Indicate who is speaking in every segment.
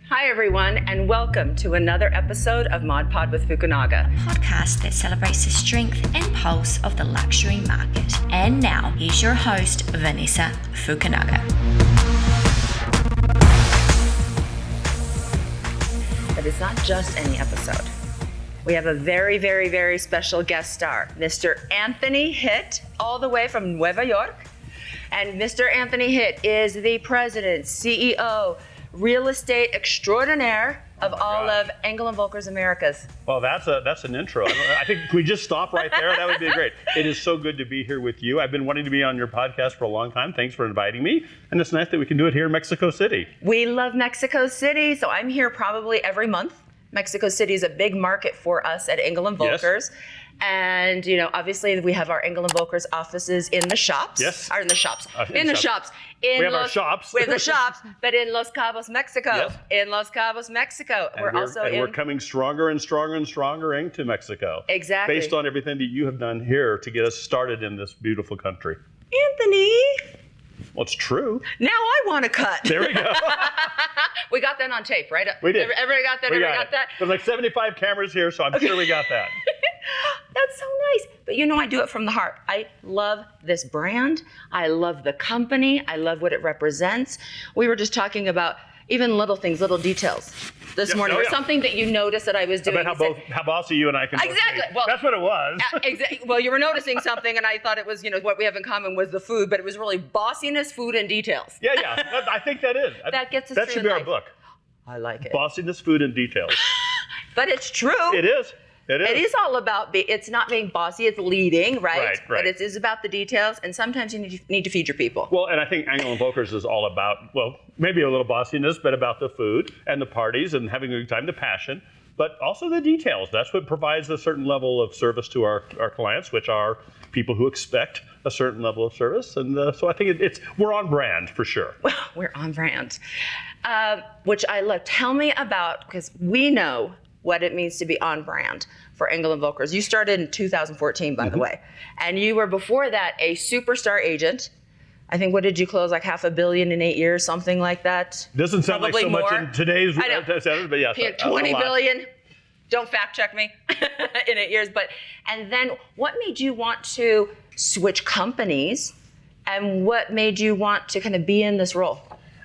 Speaker 1: Hi, everyone, and welcome to another episode of Mod Pod with Fukunaga,
Speaker 2: a podcast that celebrates the strength and pulse of the luxury market. And now, here's your host, Vanessa Fukunaga.
Speaker 1: But it's not just any episode. We have a very, very, very special guest star, Mr. Anthony Hitt, all the way from Nueva York. And Mr. Anthony Hitt is the president, CEO, real estate extraordinaire of all of Engel Völkers Americas.
Speaker 3: Well, that's an intro. I think can we just stop right there? That would be great. It is so good to be here with you. I've been wanting to be on your podcast for a long time. Thanks for inviting me. And it's nice that we can do it here in Mexico City.
Speaker 1: We love Mexico City, so I'm here probably every month. Mexico City is a big market for us at Engel Völkers. Yes. And, you know, obviously we have our Engel Völkers offices in the shops.
Speaker 3: Yes.
Speaker 1: Or in the shops. In the shops.
Speaker 3: We have our shops.
Speaker 1: We have the shops, but in Los Cabos, Mexico.
Speaker 3: Yes.
Speaker 1: In Los Cabos, Mexico.
Speaker 3: We're coming stronger and stronger and stronger into Mexico.
Speaker 1: Exactly.
Speaker 3: Based on everything that you have done here to get us started in this beautiful country.
Speaker 1: Anthony.
Speaker 3: Well, it's true.
Speaker 1: Now I want to cut.
Speaker 3: There we go.
Speaker 1: We got that on tape, right?
Speaker 3: We did.
Speaker 1: Everybody got that? Everybody got that?
Speaker 3: There's like 75 cameras here, so I'm sure we got that.
Speaker 1: That's so nice. But you know, I do it from the heart. I love this brand. I love the company. I love what it represents. We were just talking about even little things, little details this morning. Something that you noticed that I was doing.
Speaker 3: About how bossy you and I can
Speaker 1: exactly.
Speaker 3: Well, that's what it was.
Speaker 1: Exactly. Well, you were noticing something, and I thought it was, you know, what we have in common was the food, but it was really bossiness, food, and details.
Speaker 3: Yeah. I think that is.
Speaker 1: That gets us
Speaker 3: That should be our book.
Speaker 1: I like it.
Speaker 3: Bossiness, food, and details.
Speaker 1: But it's true.
Speaker 3: It is. It is
Speaker 1: all about, it's not being bossy, it's leading, right?
Speaker 3: Right.
Speaker 1: But it is about the details, and sometimes you need to feed your people.
Speaker 3: Well, and I think Engel Völkers is all about, well, maybe a little bossiness, but about the food and the parties and having a good time, the passion, but also the details. That's what provides a certain level of service to our clients, which are people who expect a certain level of service. And so I think we're on brand for sure.
Speaker 1: Well, we're on brand, which I love. Tell me about, because we know what it means to be on brand for Engel Völkers. You started in 2014, by the way. And you were before that a superstar agent. I think, what did you close, like $500 million in 8 years, something like that?
Speaker 3: Doesn't sound
Speaker 1: Probably
Speaker 3: like so
Speaker 1: more.
Speaker 3: much in today's standards, but yes.
Speaker 1: 20 billion. Don't fact check me in 8 years. And then what made you want to switch companies, and what made you want to kind of be in this role?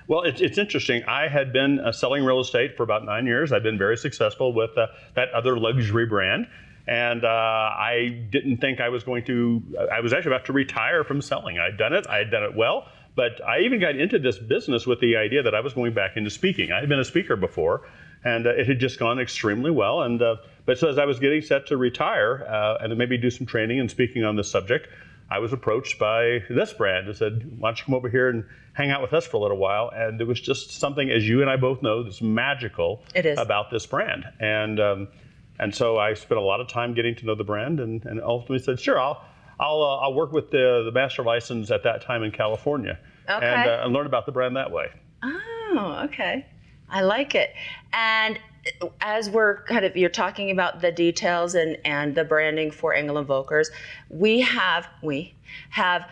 Speaker 3: Well, it's interesting. I had been selling real estate for about 9 years. I've been very successful with that other luxury brand. And I didn't think I was actually about to retire from selling. I had done it well. But I even got into this business with the idea that I was going back into speaking. I had been a speaker before, and it had just gone extremely well. And but so as I was getting set to retire and maybe do some training and speaking on this subject, I was approached by this brand and said, why don't you come over here and hang out with us for a little while? And it was just something, as you and I both know, that's magical about this brand. And so I spent a lot of time getting to know the brand, and ultimately said, sure, I'll work with the master license at that time in California, and learn about the brand that way.
Speaker 1: Oh, okay. I like it. And as you're talking about the details and the branding for Engel Völkers, we have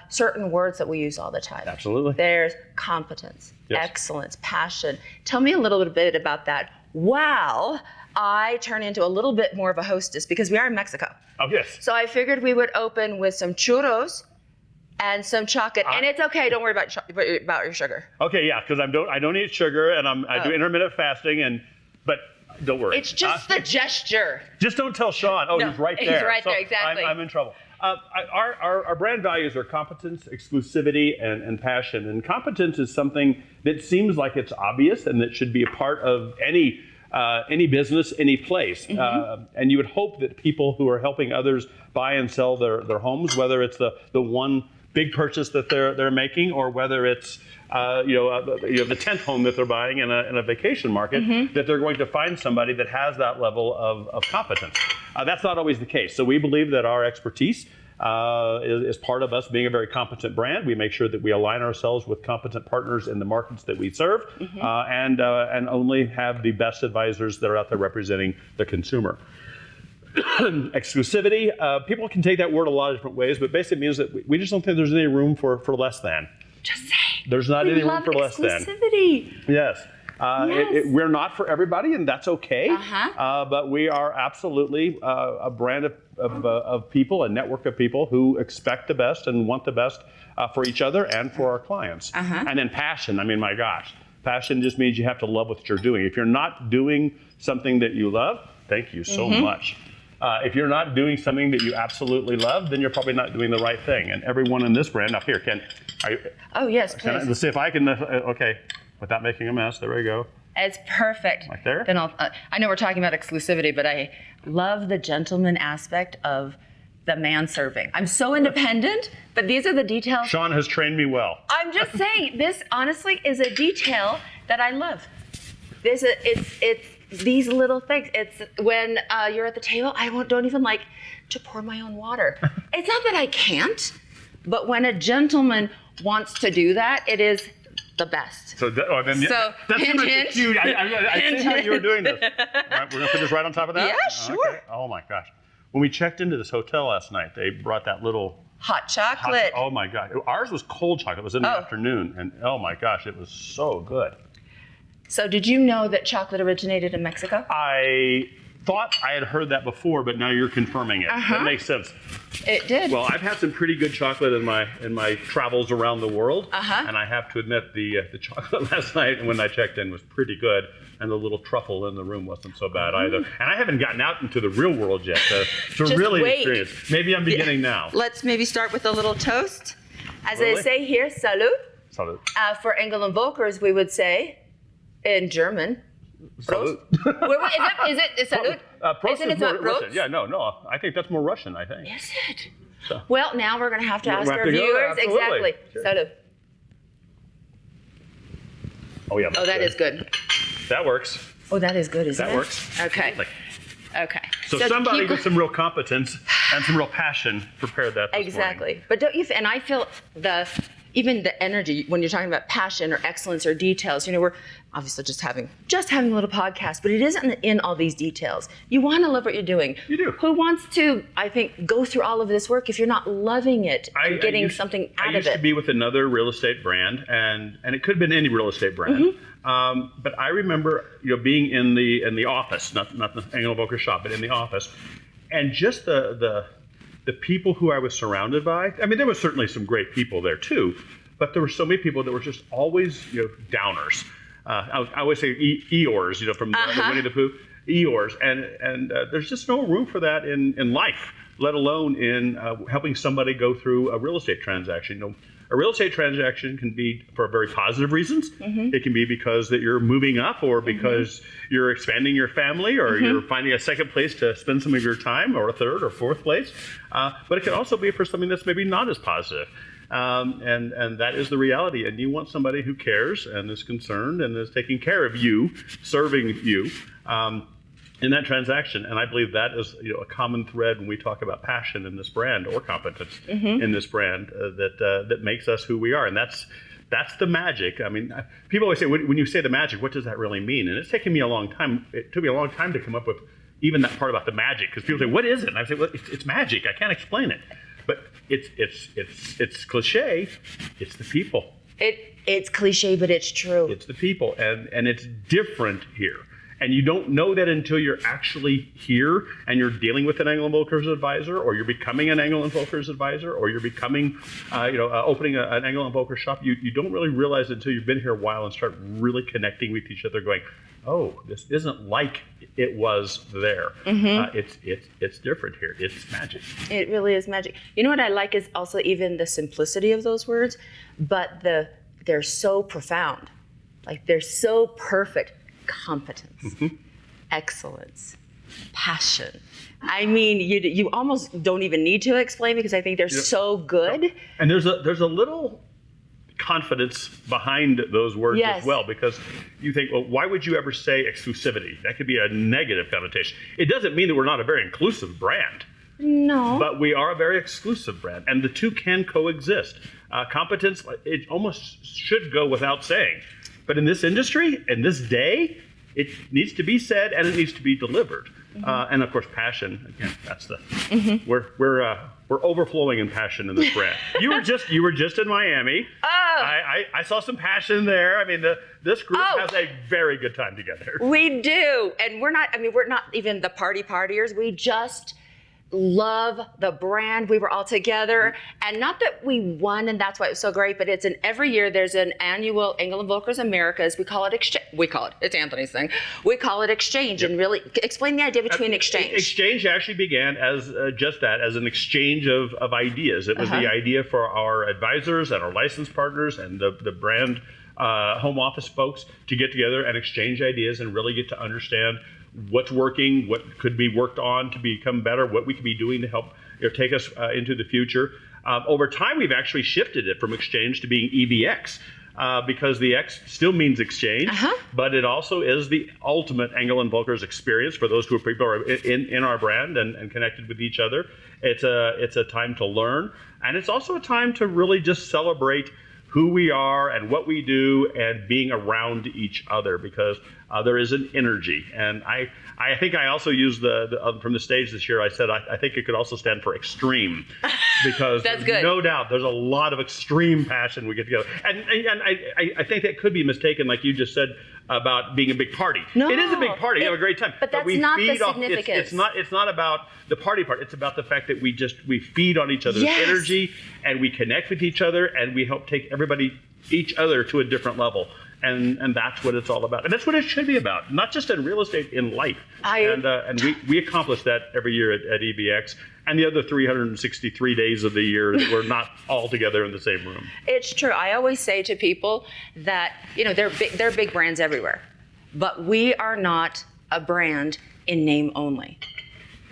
Speaker 1: certain words that we use all the time.
Speaker 3: Absolutely.
Speaker 1: There's competence, excellence, passion. Tell me a little bit about that. While I turn into a little bit more of a hostess, because we are in Mexico.
Speaker 3: Oh, yes.
Speaker 1: So I figured we would open with some churros and some chocolate, and it's okay. Don't worry about your sugar.
Speaker 3: Okay, yeah, because I don't eat sugar, and I do intermittent fasting, but don't worry.
Speaker 1: It's just the gesture.
Speaker 3: Just don't tell Sean. Oh, no, he's right there.
Speaker 1: He's right there, exactly.
Speaker 3: I'm in trouble. Our brand values are competence, exclusivity, and passion. And competence is something that seems like it's obvious and that should be a part of any business, any place. And you would hope that people who are helping others buy and sell their homes, whether it's the one big purchase that they're making, or whether it's the 10th home that they're buying in a vacation market, that they're going to find somebody that has that level of competence. That's not always the case. So we believe that our expertise is part of us being a very competent brand. We make sure that we align ourselves with competent partners in the markets that we serve, and only have the best advisors that are out there representing the consumer. Exclusivity, people can take that word a lot of different ways, but basically means that we just don't think there's any room for less than.
Speaker 1: Just say.
Speaker 3: There's not any room for less than.
Speaker 1: Exclusivity.
Speaker 3: Yes.
Speaker 1: Yes.
Speaker 3: We're not for everybody, and that's okay.
Speaker 1: Uh-huh.
Speaker 3: But we are absolutely a brand of people, a network of people who expect the best and want the best for each other and for our clients.
Speaker 1: Uh-huh.
Speaker 3: And then passion. I mean, my gosh, passion just means you have to love what you're doing. If you're not doing something that you love, thank you so much. If you're not doing something that you absolutely love, then you're probably not doing the right thing. And everyone in this brand, up here,
Speaker 1: Oh, yes, please.
Speaker 3: let's see if I can, okay, without making a mess, there we go.
Speaker 1: It's perfect.
Speaker 3: Right there?
Speaker 1: Then I know we're talking about exclusivity, but I love the gentleman aspect of the man serving. I'm so independent, but these are the details.
Speaker 3: Sean has trained me well.
Speaker 1: I'm just saying, this honestly is a detail that I love. It's these little things. It's when you're at the table, don't even like to pour my own water. It's not that I can't, but when a gentleman wants to do that, it is the best.
Speaker 3: So, that's
Speaker 1: hint, hint.
Speaker 3: cute. I see how you were doing this. Right, we're gonna put this right on top of that?
Speaker 1: Yeah, sure.
Speaker 3: Okay. Oh my gosh. When we checked into this hotel last night, they brought that little
Speaker 1: Hot chocolate.
Speaker 3: oh my God. Ours was cold chocolate. It was in the afternoon. And oh my gosh, it was so good.
Speaker 1: So did you know that chocolate originated in Mexico?
Speaker 3: I thought I had heard that before, but now you're confirming it. That makes sense.
Speaker 1: It did.
Speaker 3: Well, I've had some pretty good chocolate in my travels around the world, and I have to admit the chocolate last night and when I checked in was pretty good, and the little truffle in the room wasn't so bad either. And I haven't gotten out into the real world yet to really experience. Maybe I'm beginning now.
Speaker 1: Let's maybe start with a little toast. As
Speaker 3: Really?
Speaker 1: they say here, salut.
Speaker 3: Salud.
Speaker 1: For Engel and Völkers, we would say in German.
Speaker 3: Salud.
Speaker 1: Is it salut?
Speaker 3: Prost
Speaker 1: Isn't it
Speaker 3: is more
Speaker 1: not
Speaker 3: Russian.
Speaker 1: Prost?
Speaker 3: Yeah, no. I think that's more Russian, I think.
Speaker 1: Is it?
Speaker 3: So.
Speaker 1: Well, now we're going to have to ask
Speaker 3: We'll have
Speaker 1: our
Speaker 3: to go there,
Speaker 1: viewers.
Speaker 3: absolutely.
Speaker 1: Exactly.
Speaker 3: Sure.
Speaker 1: Salut.
Speaker 3: Oh, yeah.
Speaker 1: Oh, that is good.
Speaker 3: That works.
Speaker 1: Oh, that is good, isn't it?
Speaker 3: That works.
Speaker 1: Okay.
Speaker 3: Like,
Speaker 1: Okay.
Speaker 3: so somebody with some real competence and some real passion prepared that this
Speaker 1: Exactly.
Speaker 3: morning.
Speaker 1: But don't you? And I feel even the energy when you're talking about passion or excellence or details. You know, we're obviously just having a little podcast, but it isn't in all these details. You want to love what you're doing.
Speaker 3: You do.
Speaker 1: Who wants to? I think go through all of this work if you're not loving it and getting something out of it.
Speaker 3: I used to be with another real estate brand, and it could have been any real estate brand. But I remember, being in the office, not the Engel Völkers shop, but in the office, and just the people who I was surrounded by. I mean, there was certainly some great people there too, but there were so many people that were just always, downers. I always say Eeyores, from the Winnie the Pooh, Eeyores, and there's just no room for that in life, let alone in helping somebody go through a real estate transaction. A real estate transaction can be for very positive reasons. It can be because that you're moving up, or because you're expanding your family, or you're finding a second place to spend some of your time, or a third or fourth place. But it can also be for something that's maybe not as positive. And that is the reality. And you want somebody who cares and is concerned and is taking care of you, serving you. In that transaction. And I believe that is a common thread when we talk about passion in this brand, or competence in this brand, that makes us who we are. And that's the magic. I mean, people always say, when you say the magic, what does that really mean? And it's taken me a long time. It took me a long time to come up with even that part about the magic, because people say, what is it? And I say, well, it's magic. I can't explain it. But it's cliche. It's the people.
Speaker 1: It's cliche, but it's true.
Speaker 3: It's the people, and it's different here. And you don't know that until you're actually here and you're dealing with an Engel Völkers advisor, or you're becoming an Engel Völkers advisor, or you're becoming, opening an Engel Völkers shop. You don't really realize it until you've been here a while and start really connecting with each other, going, oh, this isn't like it was there. It's different here. It's magic.
Speaker 1: It really is magic. You know what I like is also even the simplicity of those words, but they're so profound. Like, they're so perfect. Competence, excellence, passion. I mean, you almost don't even need to explain, because I think they're so good.
Speaker 3: And there's a little confidence behind those words as well, because you think, well, why would you ever say exclusivity? That could be a negative connotation. It doesn't mean that we're not a very inclusive brand.
Speaker 1: No.
Speaker 3: But we are a very exclusive brand, and the two can coexist. Competence, it almost should go without saying. But in this industry, in this day, it needs to be said and it needs to be delivered. And of course, passion. Again, that's the we're overflowing in passion in this brand. You were just in Miami. I saw some passion there. I mean, this group has a very good time together.
Speaker 1: We do. And we're not even the partiers. We just love the brand. We were all together, and not that we won and that's why it was so great, but every year there's an annual Engel Völkers Americas. We call it it's Anthony's thing. We call it exchange. And really explain the idea between exchange.
Speaker 3: Exchange actually began as just that, as an exchange of ideas. It was the idea for our advisors and our license partners and the brand home office folks to get together and exchange ideas and really get to understand what's working, what could be worked on to become better, what we could be doing to help take us into the future. Over time, we've actually shifted it from exchange to being EVX because the X still means exchange, but it also is the ultimate Engel & Völkers experience for those people who are in our brand and connected with each other. It's a time to learn, and it's also a time to really just celebrate who we are and what we do and being around each other, because there is an energy. And I think I also used from the stage this year, I said I think it could also stand for extreme, because
Speaker 1: That's good.
Speaker 3: No doubt there's a lot of extreme passion we get together. And I think that could be mistaken, like you just said, about being a big party.
Speaker 1: No,
Speaker 3: it is a big party. You have a great time.
Speaker 1: But that's
Speaker 3: we
Speaker 1: not the
Speaker 3: feed off,
Speaker 1: significance.
Speaker 3: it's not about the party part. It's about the fact that we feed on each other's energy, and we connect with each other, and we help take each other to a different level. And that's what it's all about. And that's what it should be about, not just in real estate, in life. And we accomplish that every year at EVX, and the other 363 days of the year that we're not all together in the same room.
Speaker 1: It's true. I always say to people that, there are big brands everywhere, but we are not a brand in name only.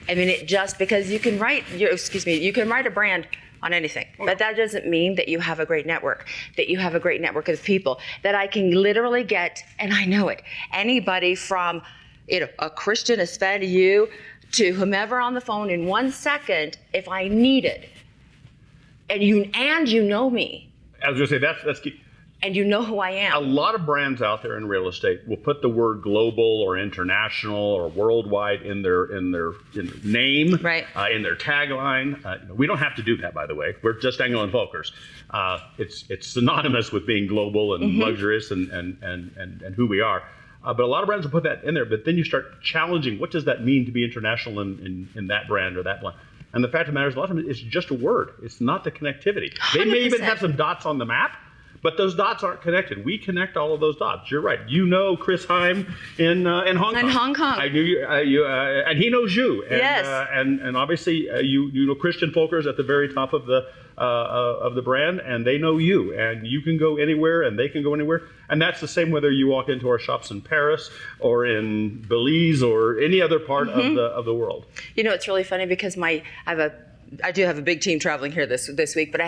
Speaker 1: I mean, because you can write a brand on anything, but that doesn't mean that you have a great network, of people that I can literally get, and I know it, anybody from, a Christian, a Sven, you, to whomever on the phone in 1 second if I need it. And you know me.
Speaker 3: I was going to say, that's key.
Speaker 1: And you know who I am.
Speaker 3: A lot of brands out there in real estate will put the word global or international or worldwide in their name,
Speaker 1: right.
Speaker 3: In their tagline. We don't have to do that, by the way. We're just Engel & Völkers. It's synonymous with being global and luxurious and who we are. But a lot of brands will put that in there, but then you start challenging, what does that mean to be international in that brand or that brand? And the fact of the matter is, a lot of it is just a word. It's not the connectivity. 100%. They may even have some dots on the map, but those dots aren't connected. We connect all of those dots. You're right. You know Chris Heim in Hong Kong.
Speaker 1: In Hong Kong.
Speaker 3: I knew you, and he knows you. And,
Speaker 1: yes.
Speaker 3: And obviously you know Christian Folkers at the very top of the brand, and they know you. And you can go anywhere, and they can go anywhere. And that's the same whether you walk into our shops in Paris or in Belize or any other part of the world.
Speaker 1: It's really funny because I do have a big team traveling here this week, but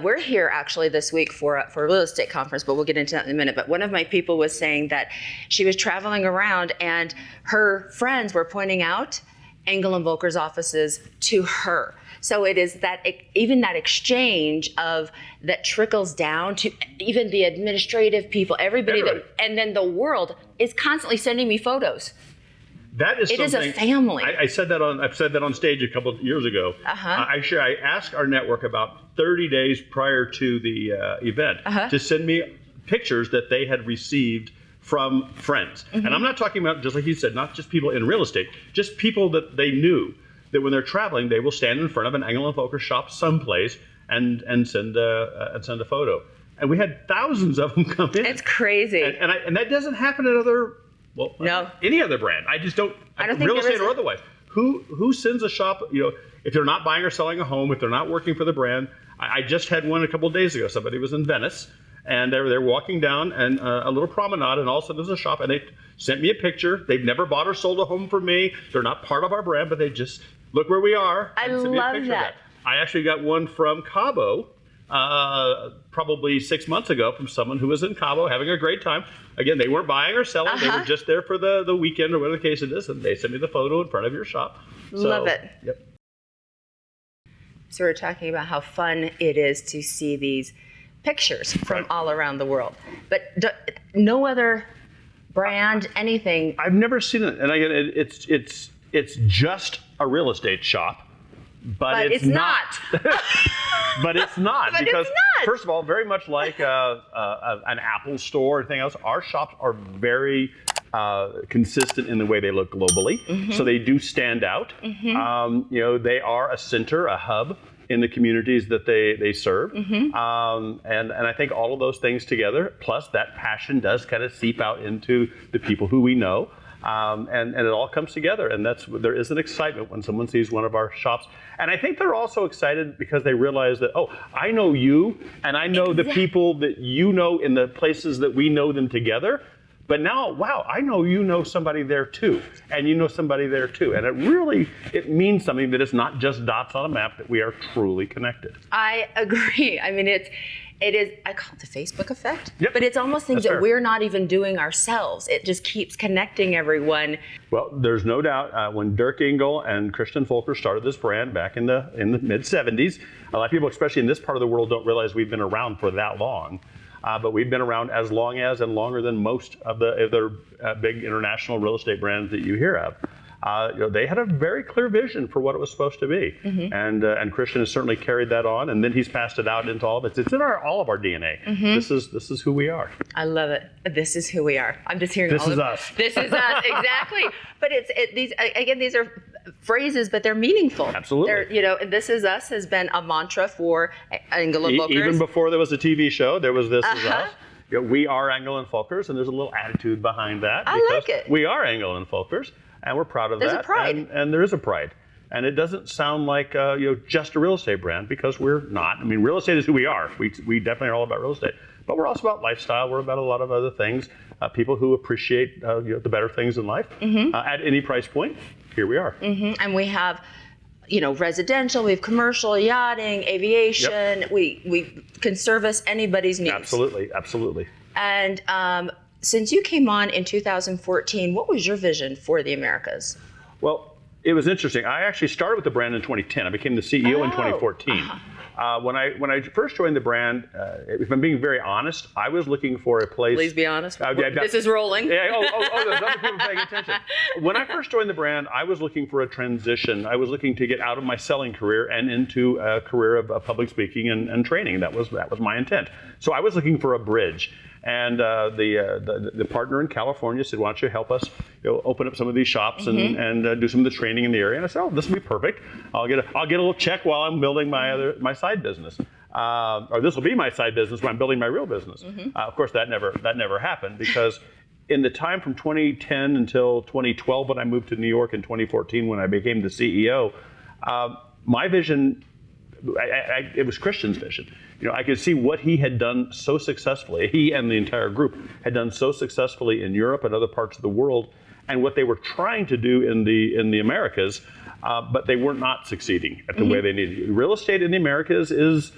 Speaker 1: we're here actually this week for a real estate conference, but we'll get into that in a minute. But one of my people was saying that she was traveling around and her friends were pointing out Engel & Völkers offices to her. So it is that even that exchange that trickles down to even the administrative people, everybody. And then the world is constantly sending me photos.
Speaker 3: That is
Speaker 1: it is a family.
Speaker 3: I've said that on stage a couple of years ago. I asked our network about 30 days prior to the event to send me pictures that they had received from friends. And I'm not talking about, just like you said, not just people in real estate, just people that they knew that when they're traveling, they will stand in front of an Engel & Völkers shop someplace and send a photo. And we had thousands of them come in.
Speaker 1: It's crazy.
Speaker 3: And that doesn't happen at any other brand. I just don't.
Speaker 1: I don't think
Speaker 3: real estate or otherwise. Who sends a shop? If they're not buying or selling a home, if they're not working for the brand. I just had one a couple of days ago. Somebody was in Venice, and they're walking down and a little promenade, and all of a sudden there's a shop, and they sent me a picture. They've never bought or sold a home from me. They're not part of our brand, but they just look where we are.
Speaker 1: I
Speaker 3: and sent me a
Speaker 1: love
Speaker 3: picture
Speaker 1: that.
Speaker 3: Of that. I actually got one from Cabo. Probably 6 months ago, from someone who was in Cabo having a great time. Again, they weren't buying or selling. They were just there for the weekend or whatever the case it is, and they sent me the photo in front of your shop.
Speaker 1: Love it.
Speaker 3: Yep.
Speaker 1: So we're talking about how fun it is to see these pictures from all around the world. But no other brand, anything.
Speaker 3: I've never seen it. And again, it's just a real estate shop but it's not. But it's not,
Speaker 1: But
Speaker 3: because
Speaker 1: it's not.
Speaker 3: first of all, very much like an Apple store or anything else, our shops are very consistent in the way they look globally. So they do stand out. They are a center, a hub in the communities that they serve. And I think all of those things together, plus that passion does kind of seep out into the people who we know. And it all comes together, and there is an excitement when someone sees one of our shops. And I think they're also excited because they realize that, oh, I know you, and I know the people that you know in the places that we know them together. But now, wow, I know you know somebody there too, and you know somebody there too. And it means something, that it's not just dots on a map, that we are truly connected.
Speaker 1: I agree. I mean, it is, I call it the Facebook effect, but it's almost things
Speaker 3: That's
Speaker 1: that
Speaker 3: fair.
Speaker 1: we're not even doing ourselves. It just keeps connecting everyone.
Speaker 3: Well, there's no doubt when Dirk Engel and Christian Völkers started this brand back in the mid 70s, a lot of people, especially in this part of the world, don't realize we've been around for that long. But we've been around as long as and longer than most of the other big international real estate brands that you hear of. They had a very clear vision for what it was supposed to be, and Christian has certainly carried that on, and then he's passed it out into all of it. It's in all of our DNA. This is who we are.
Speaker 1: I love it. This is who we are. I'm just hearing
Speaker 3: This
Speaker 1: all
Speaker 3: is
Speaker 1: of
Speaker 3: us.
Speaker 1: This is us, exactly. But these are phrases, but they're meaningful.
Speaker 3: Absolutely.
Speaker 1: This is us has been a mantra for Engel Völkers.
Speaker 3: Even before there was a TV show, there was This Is Us. We are Engel and Völkers, and there's a little attitude behind that.
Speaker 1: I like it.
Speaker 3: We are Engel and Völkers, and we're proud of
Speaker 1: There's
Speaker 3: that.
Speaker 1: a pride.
Speaker 3: And there is a pride. And it doesn't sound like just a real estate brand, because we're not. I mean, real estate is who we are. We definitely are all about real estate. But we're also about lifestyle. We're about a lot of other things. People who appreciate the better things in life at any price point. Here we are.
Speaker 1: And we have, residential, we have commercial, yachting, aviation.
Speaker 3: Yep.
Speaker 1: We can service anybody's needs.
Speaker 3: Absolutely.
Speaker 1: And since you came on in 2014, what was your vision for the Americas?
Speaker 3: Well, it was interesting. I actually started with the brand in 2010. I became the CEO in 2014. When I first joined the brand, if I'm being very honest, I was looking for a place.
Speaker 1: Please be honest. This is rolling.
Speaker 3: Yeah. There's other people paying attention. When I first joined the brand, I was looking for a transition. I was looking to get out of my selling career and into a career of public speaking and training. That was my intent. So I was looking for a bridge. And the partner in California said, "Why don't you help us, open up some of these shops and do some of the training in the area?" And I said, "Oh, this will be perfect. I'll get a little check while I'm building my side business, or this will be my side business when I'm building my real business." Of course, that never happened, because in the time from 2010 until 2012, when I moved to New York, in 2014 when I became the CEO, my vision. It was Christian's vision. I could see what he had done so successfully. He and the entire group had done so successfully in Europe and other parts of the world, and what they were trying to do in the Americas, but they were not succeeding at the way they needed. Real estate in the Americas is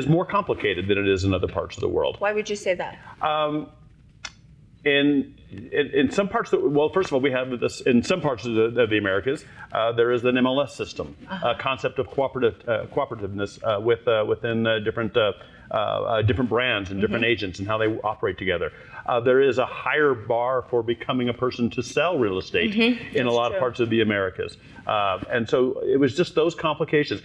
Speaker 3: more complicated than it is in other parts of the world.
Speaker 1: Why would you say that?
Speaker 3: In some parts, first of all, we have this in some parts of the Americas. There is an MLS system, a concept of cooperativeness within different brands and different agents and how they operate together. There is a higher bar for becoming a person to sell real estate in a lot of parts of the Americas, and so it was just those complications.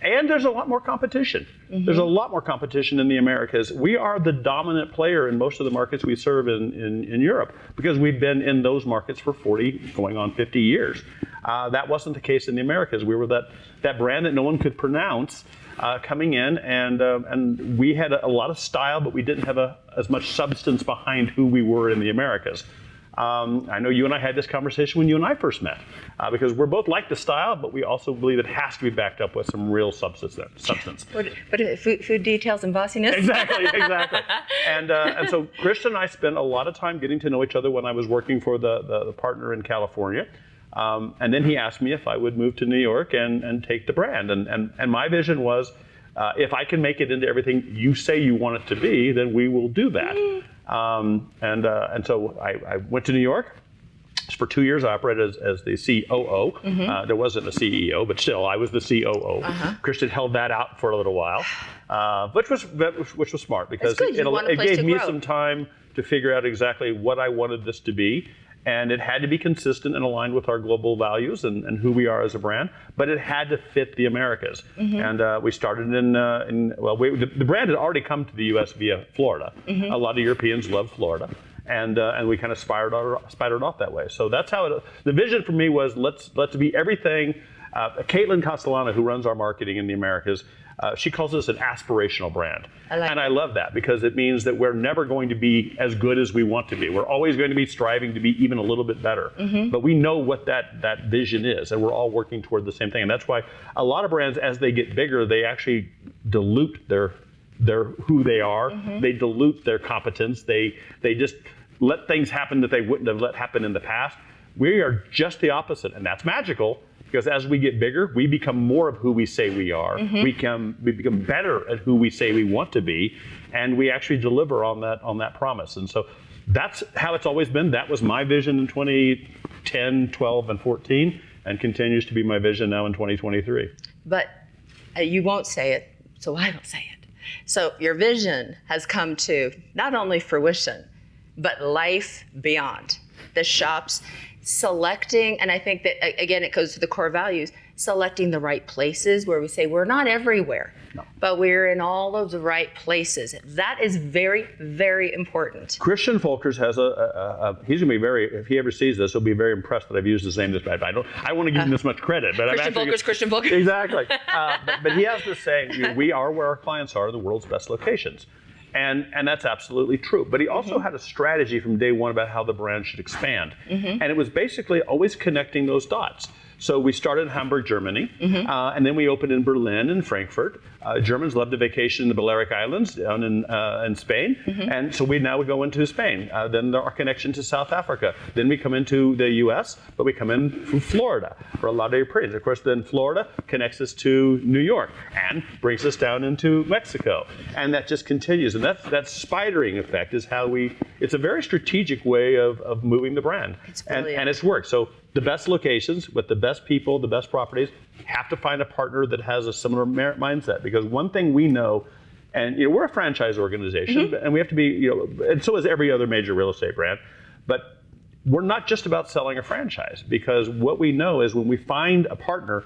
Speaker 3: And there's a lot more competition. There's a lot more competition in the Americas. We are the dominant player in most of the markets we serve in Europe, because we've been in those markets for 40, going on 50 years. That wasn't the case in the Americas. We were that brand that no one could pronounce coming in, and we had a lot of style, but we didn't have as much substance behind who we were in the Americas. I know you and I had this conversation when you and I first met, because we're both like the style, but we also believe it has to be backed up with some real substance.
Speaker 1: But food details and bossiness?
Speaker 3: Exactly. And so Christian and I spent a lot of time getting to know each other when I was working for the partner in California. And then he asked me if I would move to New York and take the brand. And my vision was, if I can make it into everything you say you want it to be, then we will do that. And so I went to New York. For 2 years, I operated as the COO. There wasn't a CEO, but still, I was the COO. Christian held that out for a little while, which was smart, because it gave me some time to figure out exactly what I wanted this to be. And it had to be consistent and aligned with our global values and who we are as a brand, but it had to fit the Americas. And we started the brand had already come to the U.S. via Florida. A lot of Europeans love Florida. And we kind of spidered off that way. So that's how the vision for me was, let's be everything. Caitlin Castellano, who runs our marketing in the Americas, she calls us an aspirational brand. I love that, because it means that we're never going to be as good as we want to be. We're always going to be striving to be even a little bit better. But we know what that vision is, and we're all working toward the same thing. And that's why a lot of brands, as they get bigger, they actually dilute their who they are. They dilute their competence. They just let things happen that they wouldn't have let happen in the past. We are just the opposite, and that's magical. Because as we get bigger, we become more of who we say we are. We become better at who we say we want to be, and we actually deliver on that promise. And so that's how it's always been. That was my vision in 2010, 12, and 14, and continues to be my vision now in 2023.
Speaker 1: But you won't say it, so I will say it. So your vision has come to not only fruition, but life beyond. The shops selecting, and I think that, again, it goes to the core values, selecting the right places where we say we're not everywhere, but we're in all of the right places. That is very, very important.
Speaker 3: Christian Völkers has he's going to be if he ever sees this, he'll be very impressed that I've used his name this bad. I want to give him this much credit. But
Speaker 1: Christian Völkers.
Speaker 3: Exactly. But he has this saying, we are where our clients are, the world's best locations. And that's absolutely true. But he also had a strategy from day one about how the brand should expand. And it was basically always connecting those dots. So we started in Hamburg, Germany, and then we opened in Berlin and Frankfurt. Germans love to vacation in the Balearic Islands down in Spain, and so we go into Spain. Then our connection to South Africa. Then we come into the U.S., but we come in from Florida for a lot of Europeans. Of course, then Florida connects us to New York and brings us down into Mexico, and that just continues. And that spidering effect is how it's a very strategic way of moving the brand, and it's worked. So the best locations with the best people, the best properties, have to find a partner that has a similar mindset. Because one thing we know, and we're a franchise organization, and we have to be, and so is every other major real estate brand, but we're not just about selling a franchise, because what we know is when we find a partner,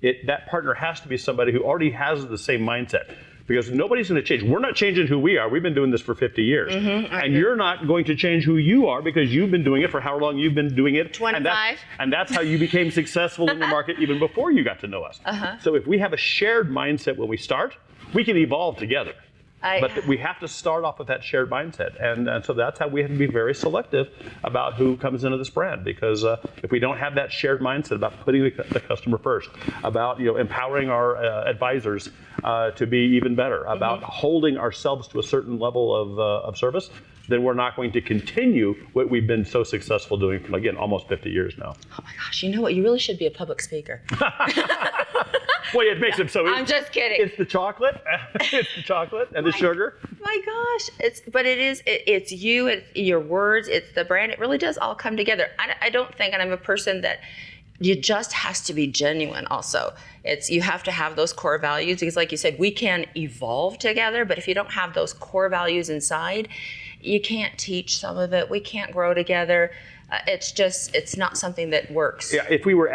Speaker 3: that partner has to be somebody who already has the same mindset. Because nobody's going to change. We're not changing who we are. We've been doing this for 50 years. And you're not going to change who you are, because you've been doing it for how long you've been doing it.
Speaker 1: 25.
Speaker 3: And that's how you became successful in the market even before you got to know us. So if we have a shared mindset when we start, we can evolve together. But we have to start off with that shared mindset. And so that's how we have to be very selective about who comes into this brand. Because if we don't have that shared mindset about putting the customer first, about empowering our advisors to be even better, about holding ourselves to a certain level of service, then we're not going to continue what we've been so successful doing for, again, almost 50 years now.
Speaker 1: Oh my gosh, you know what? You really should be a public speaker.
Speaker 3: Well, it makes it so easy.
Speaker 1: I'm just kidding.
Speaker 3: It's the chocolate. It's the chocolate and the sugar.
Speaker 1: My gosh, it's you, it's your words, it's the brand. It really does all come together. I don't think, and I'm a person that it just has to be genuine also. You have to have those core values, because like you said, we can evolve together, but if you don't have those core values inside, you can't teach some of it. We can't grow together. It's not something that works.
Speaker 3: Yeah, if we were to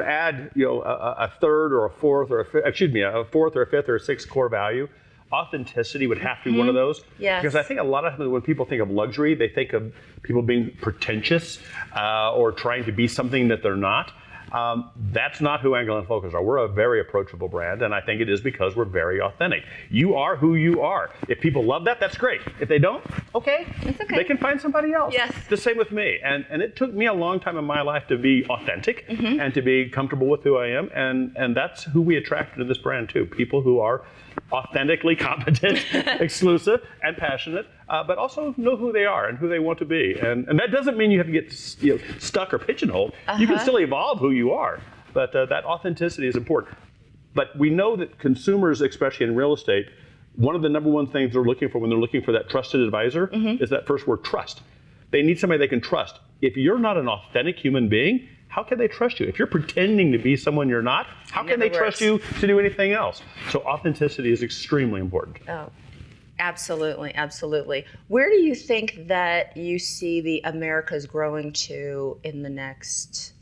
Speaker 3: add, a third or a fourth or a fourth or a fifth or a sixth core value, authenticity would have to be one of those.
Speaker 1: Yes.
Speaker 3: Because I think a lot of times when people think of luxury, they think of people being pretentious or trying to be something that they're not. That's not who Engel Völkers are. We're a very approachable brand, and I think it is because we're very authentic. You are who you are. If people love that, that's great. If they don't, okay.
Speaker 1: It's okay.
Speaker 3: They can find somebody else.
Speaker 1: Yes.
Speaker 3: The same with me. And it took me a long time in my life to be authentic and to be comfortable with who I am, and that's who we attracted to this brand too. People who are authentically competent, exclusive, and passionate, but also know who they are and who they want to be. And that doesn't mean you have to get stuck or pigeonholed. You can still evolve who you are, but that authenticity is important. But we know that consumers, especially in real estate, one of the number one things they're looking for when they're looking for that trusted advisor is that first word, trust. They need somebody they can trust. If you're not an authentic human being, how can they trust you? If you're pretending to be someone you're not, how can they trust you to do anything else? So authenticity is extremely important.
Speaker 1: Oh. Absolutely, absolutely. Where do you think that you see the Americas growing to in the next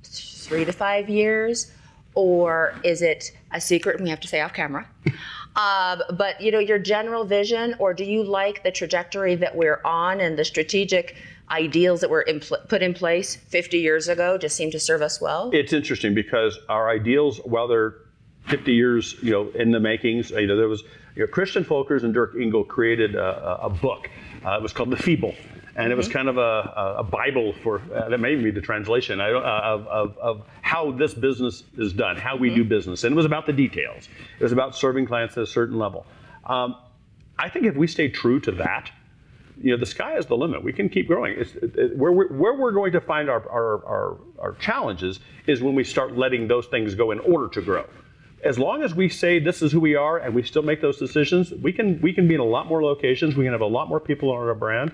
Speaker 1: 3 to 5 years? Or is it a secret and we have to say off camera? But your general vision, or do you like the trajectory that we're on and the strategic ideals that were put in place 50 years ago just seem to serve us well?
Speaker 3: It's interesting because our ideals, while they're 50 years, in the makings, there was Christian Folkers and Dirk Engel created a book. It was called The Feeble. And it was kind of a Bible for, that may be the translation, of how this business is done, how we do business. And it was about the details. It was about serving clients at a certain level. I think if we stay true to that, the sky is the limit. We can keep growing. Where we're going to find our challenges is when we start letting those things go in order to grow. As long as we say this is who we are and we still make those decisions, we can be in a lot more locations. We can have a lot more people on our brand.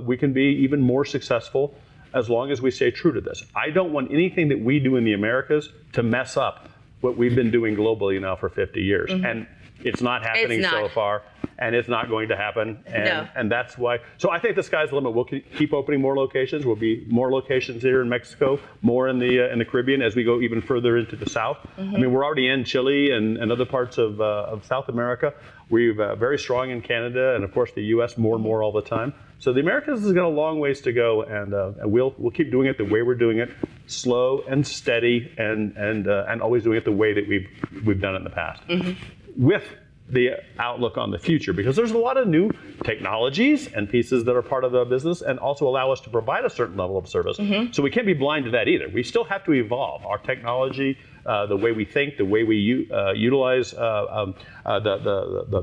Speaker 3: We can be even more successful as long as we stay true to this. I don't want anything that we do in the Americas to mess up what we've been doing globally now for 50 years. And it's not happening so far, and it's not going to happen. And that's why. So I think the sky's the limit. We'll keep opening more locations. We'll be more locations here in Mexico, more in the Caribbean as we go even further into the south. I mean, we're already in Chile and other parts of South America. We're very strong in Canada and of course the U.S. more and more all the time. So the Americas has got a long ways to go, and we'll keep doing it the way we're doing it, slow and steady, and always doing it the way that we've done it in the past. With the outlook on the future, because there's a lot of new technologies and pieces that are part of the business and also allow us to provide a certain level of service. So we can't be blind to that either. We still have to evolve our technology, the way we think, the way we utilize the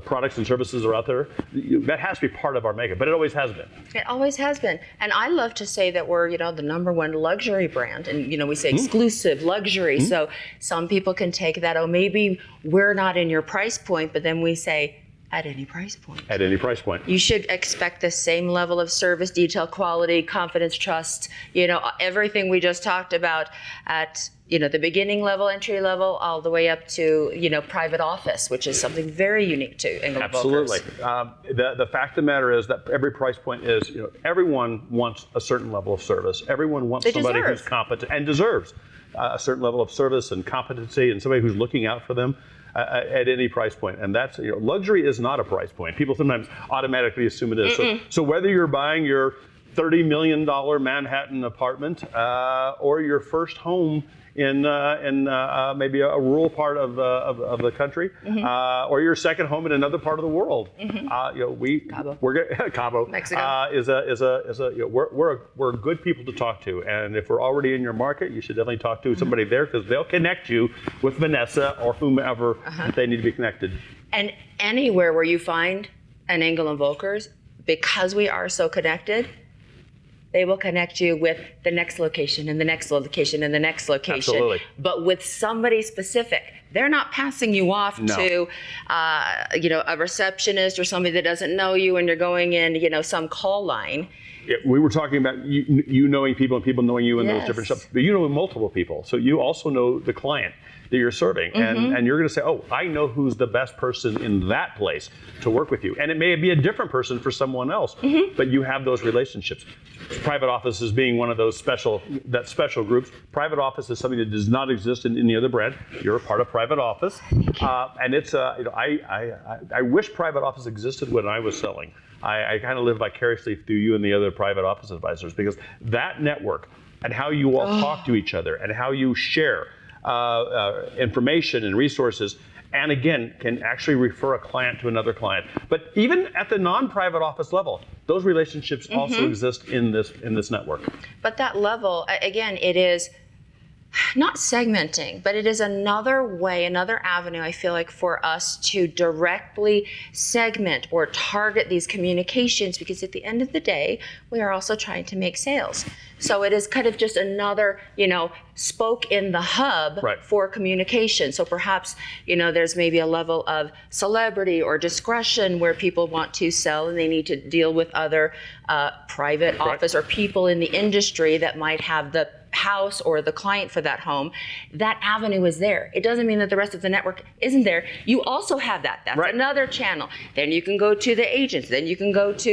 Speaker 3: products and services that are out there. That has to be part of our makeup, but it always has been.
Speaker 1: It always has been. And I love to say that we're, the number one luxury brand. And, we say exclusive luxury. So some people can take that, maybe we're not in your price point, but then we say, at any price point.
Speaker 3: At any price point.
Speaker 1: You should expect the same level of service, detail, quality, confidence, trust, everything we just talked about at, the beginning level, entry level, all the way up to, private office, which is something very unique to Engel Völkers.
Speaker 3: Absolutely. The fact of the matter is that every price point is, everyone wants a certain level of service. Everyone wants somebody who's competent and deserves a certain level of service and competency and somebody who's looking out for them. At any price point, and that's luxury is not a price point. People sometimes automatically assume it is. So whether you're buying your $30 million Manhattan apartment or your first home in maybe a rural part of the country, or your second home in another part of the world, Cabo, Mexico, we're good people to talk to, and if we're already in your market, you should definitely talk to somebody there because they'll connect you with Vanessa or whomever they need to be connected.
Speaker 1: And anywhere where you find an Engel & Völkers, because we are so connected, they will connect you with the next location and the next location and the next location.
Speaker 3: Absolutely.
Speaker 1: But with somebody specific. They're not passing you off to, a receptionist or somebody that doesn't know you and you're going in, some call line.
Speaker 3: Yeah, we were talking about you knowing people and people knowing you in those different stuff, but you know multiple people. So you also know the client that you're serving, and you're going to say, oh, I know who's the best person in that place to work with you. And it may be a different person for someone else, but you have those relationships. Private offices being one of those special groups. Private office is something that does not exist in any other brand. You're a part of private office, and it's I wish private office existed when I was selling. I kind of live vicariously through you and the other private office advisors because that network and how you all talk to each other and how you share information and resources, and again, can actually refer a client to another client. But even at the non-private office level, those relationships also exist in this network.
Speaker 1: But that level, again, it is not segmenting, but it is another way, another avenue, I feel like, for us to directly segment or target these communications, because at the end of the day, we are also trying to make sales. So it is kind of just another, spoke in the hub for communication. So perhaps, there's maybe a level of celebrity or discretion where people want to sell and they need to deal with other private office or people in the industry that might have the house or the client for that home, that avenue is there. It doesn't mean that the rest of the network isn't there. You also have that. That's
Speaker 3: right.
Speaker 1: Another channel. Then you can go to the agents. Then you can go to,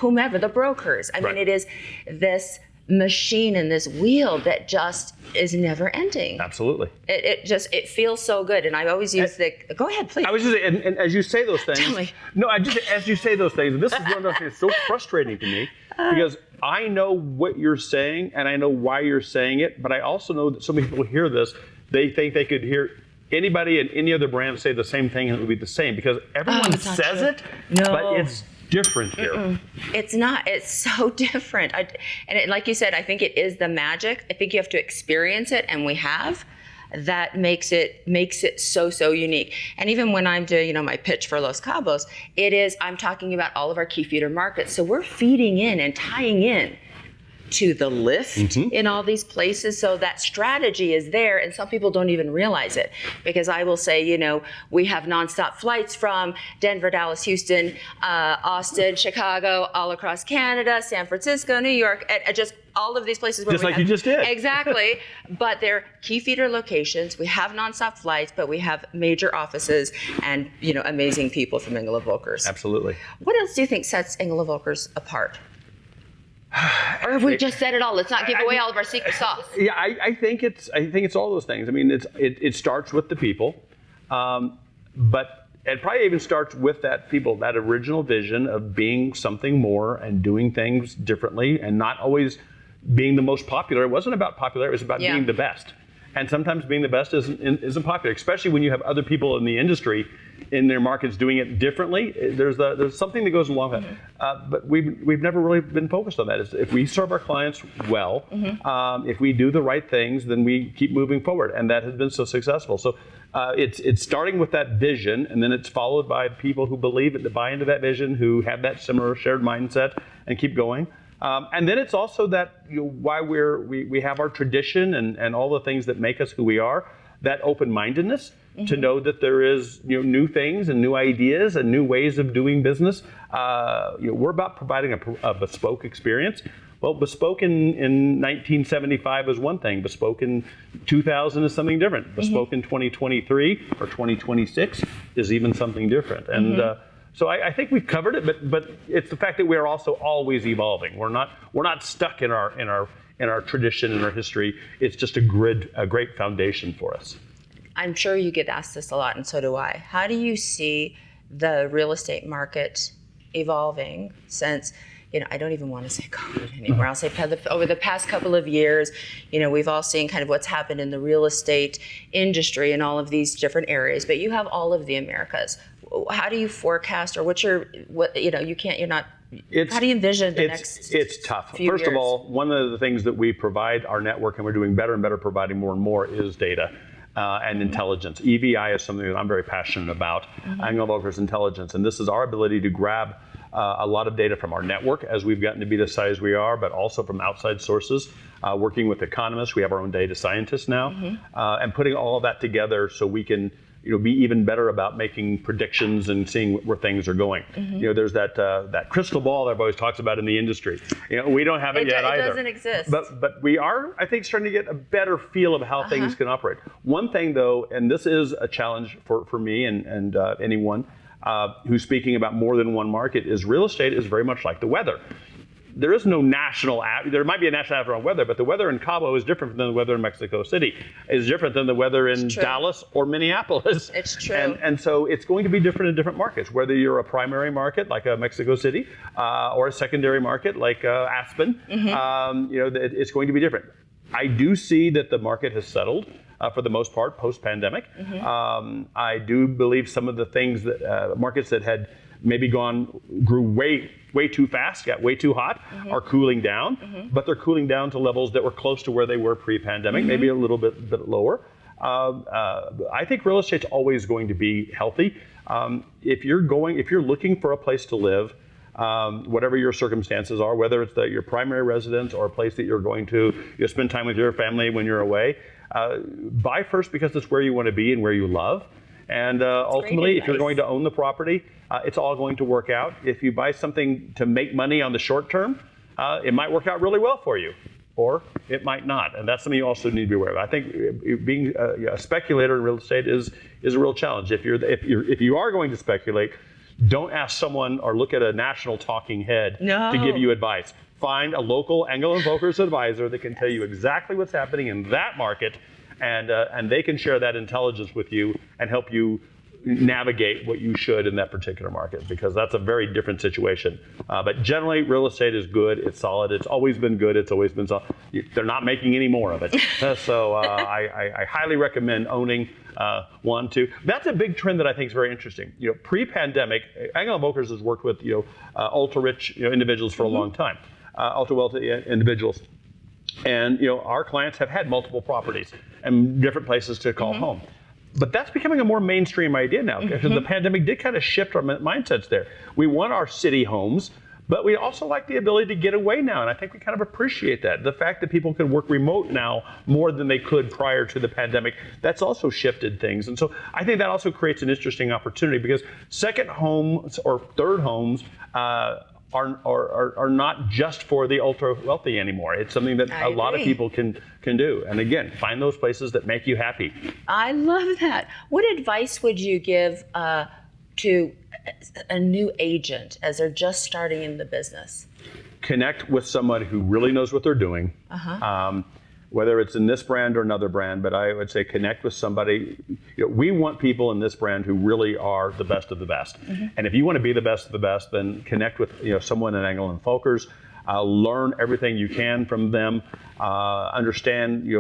Speaker 1: whomever, the brokers. I mean, it is this machine and this wheel that just is never ending.
Speaker 3: Absolutely.
Speaker 1: It feels so good. And I always use go ahead, please.
Speaker 3: I was just saying, and as you say those things,
Speaker 1: Tell me.
Speaker 3: No, as you say those things, and this is one of those things that's so frustrating to me, because I know what you're saying and I know why you're saying it, but I also know that so many people hear this, they think they could hear anybody in any other brand say the same thing and it would be the same, because everyone says it, but it's different here.
Speaker 1: It's not. It's so different. Like you said, I think it is the magic. I think you have to experience it, and we have. That makes it so unique. And even when I'm doing, my pitch for Los Cabos, I'm talking about all of our key feeder markets. So we're feeding in and tying in to the lift in all these places. So that strategy is there, and some people don't even realize it, because I will say, we have nonstop flights from Denver, Dallas, Houston, Austin, Chicago, all across Canada, San Francisco, New York, and just all of these places. Where
Speaker 3: just like you just did.
Speaker 1: Exactly. But they're key feeder locations. We have nonstop flights, but we have major offices and, amazing people from Engel Völkers.
Speaker 3: Absolutely.
Speaker 1: What else do you think sets Engel Völkers apart? Or have we just said it all? Let's not give away all of our secret sauce.
Speaker 3: Yeah, I think it's all those things. I mean, it starts with the people, but it probably even starts with that original vision of being something more and doing things differently and not always being the most popular. It wasn't about popularity, it was about being the best. And sometimes being the best isn't popular, especially when you have other people in the industry in their markets doing it differently. There's something that goes along with that. But we've never really been focused on that. If we serve our clients well, if we do the right things, then we keep moving forward, and that has been so successful. So it's starting with that vision, and then it's followed by people who believe it, that buy into that vision, who have that similar shared mindset, and keep going. And then it's also that why we have our tradition and all the things that make us who we are, that open-mindedness to know that there is new things and new ideas and new ways of doing business. We're about providing a bespoke experience. Well, bespoke in 1975 is one thing. Bespoke in 2000 is something different. Bespoke in 2023 or 2026 is even something different. And so I think we've covered it, but it's the fact that we are also always evolving. We're not stuck in our tradition and our history. It's just a great foundation for us.
Speaker 1: I'm sure you get asked this a lot, and so do I. How do you see the real estate market evolving since, I don't even want to say COVID anymore. I'll say over the past couple of years, we've all seen kind of what's happened in the real estate industry in all of these different areas, but you have all of the Americas. How do you forecast, or how do you envision the next
Speaker 3: It's tough.
Speaker 1: few
Speaker 3: First
Speaker 1: years?
Speaker 3: of all, one of the things that we provide our network, and we're doing better and better providing more and more, is data and intelligence. EVI is something that I'm very passionate about, Engel Völkers Intelligence, and this is our ability to grab a lot of data from our network as we've gotten to be the size we are, but also from outside sources, working with economists. We have our own data scientists now, and putting all of that together so we can be even better about making predictions and seeing where things are going. There's that crystal ball that everybody talks about in the industry. We don't have it yet either.
Speaker 1: It doesn't exist.
Speaker 3: But we are, I think, starting to get a better feel of how things can operate. One thing, though, and this is a challenge for me and anyone who's speaking about more than one market, is real estate is very much like the weather. There is no national app. There might be a national app on weather, but the weather in Cabo is different than the weather in Mexico City. It's different than the weather in Dallas or Minneapolis.
Speaker 1: It's true.
Speaker 3: And so it's going to be different in different markets, whether you're a primary market like Mexico City or a secondary market like Aspen. It's going to be different. I do see that the market has settled for the most part post-pandemic. I do believe some of the things that markets that had maybe grew way too fast, got way too hot, are cooling down, but they're cooling down to levels that were close to where they were pre-pandemic, maybe a little bit lower. I think real estate's always going to be healthy. If you're looking for a place to live, whatever your circumstances are, whether it's your primary residence or a place that you're going to spend time with your family when you're away, buy first because it's where you want to be and where you love. And ultimately, if you're going to own the property, it's all going to work out. If you buy something to make money on the short term, it might work out really well for you. or it might not, and that's something you also need to be aware of. I think being a speculator in real estate is a real challenge. If you are going to speculate, don't ask someone or look at a national talking head to give you advice. Find a local Engel Völkers advisor that can tell you exactly what's happening in that market, and they can share that intelligence with you and help you navigate what you should in that particular market, because that's a very different situation. But generally, real estate is good. It's solid. It's always been good. It's always been solid. They're not making any more of it. So I highly recommend owning one, two. That's a big trend that I think is very interesting. Pre-pandemic, Engel Völkers has worked with ultra-rich individuals for a long time, ultra-wealthy individuals. And our clients have had multiple properties and different places to call home. But that's becoming a more mainstream idea now, because the pandemic did kind of shift our mindsets there. We want our city homes, but we also like the ability to get away now, and I think we kind of appreciate that. The fact that people can work remote now more than they could prior to the pandemic, that's also shifted things. And so I think that also creates an interesting opportunity, because second homes or third homes are not just for the ultra wealthy anymore. It's something that a lot of people can do. And again, find those places that make you happy.
Speaker 1: I love that. What advice would you give to a new agent as they're just starting in the business?
Speaker 3: Connect with someone who really knows what they're doing. Whether it's in this brand or another brand, but I would say connect with somebody. We want people in this brand who really are the best of the best. And if you want to be the best of the best, then connect with someone in Engel Völkers. Learn everything you can from them. Understand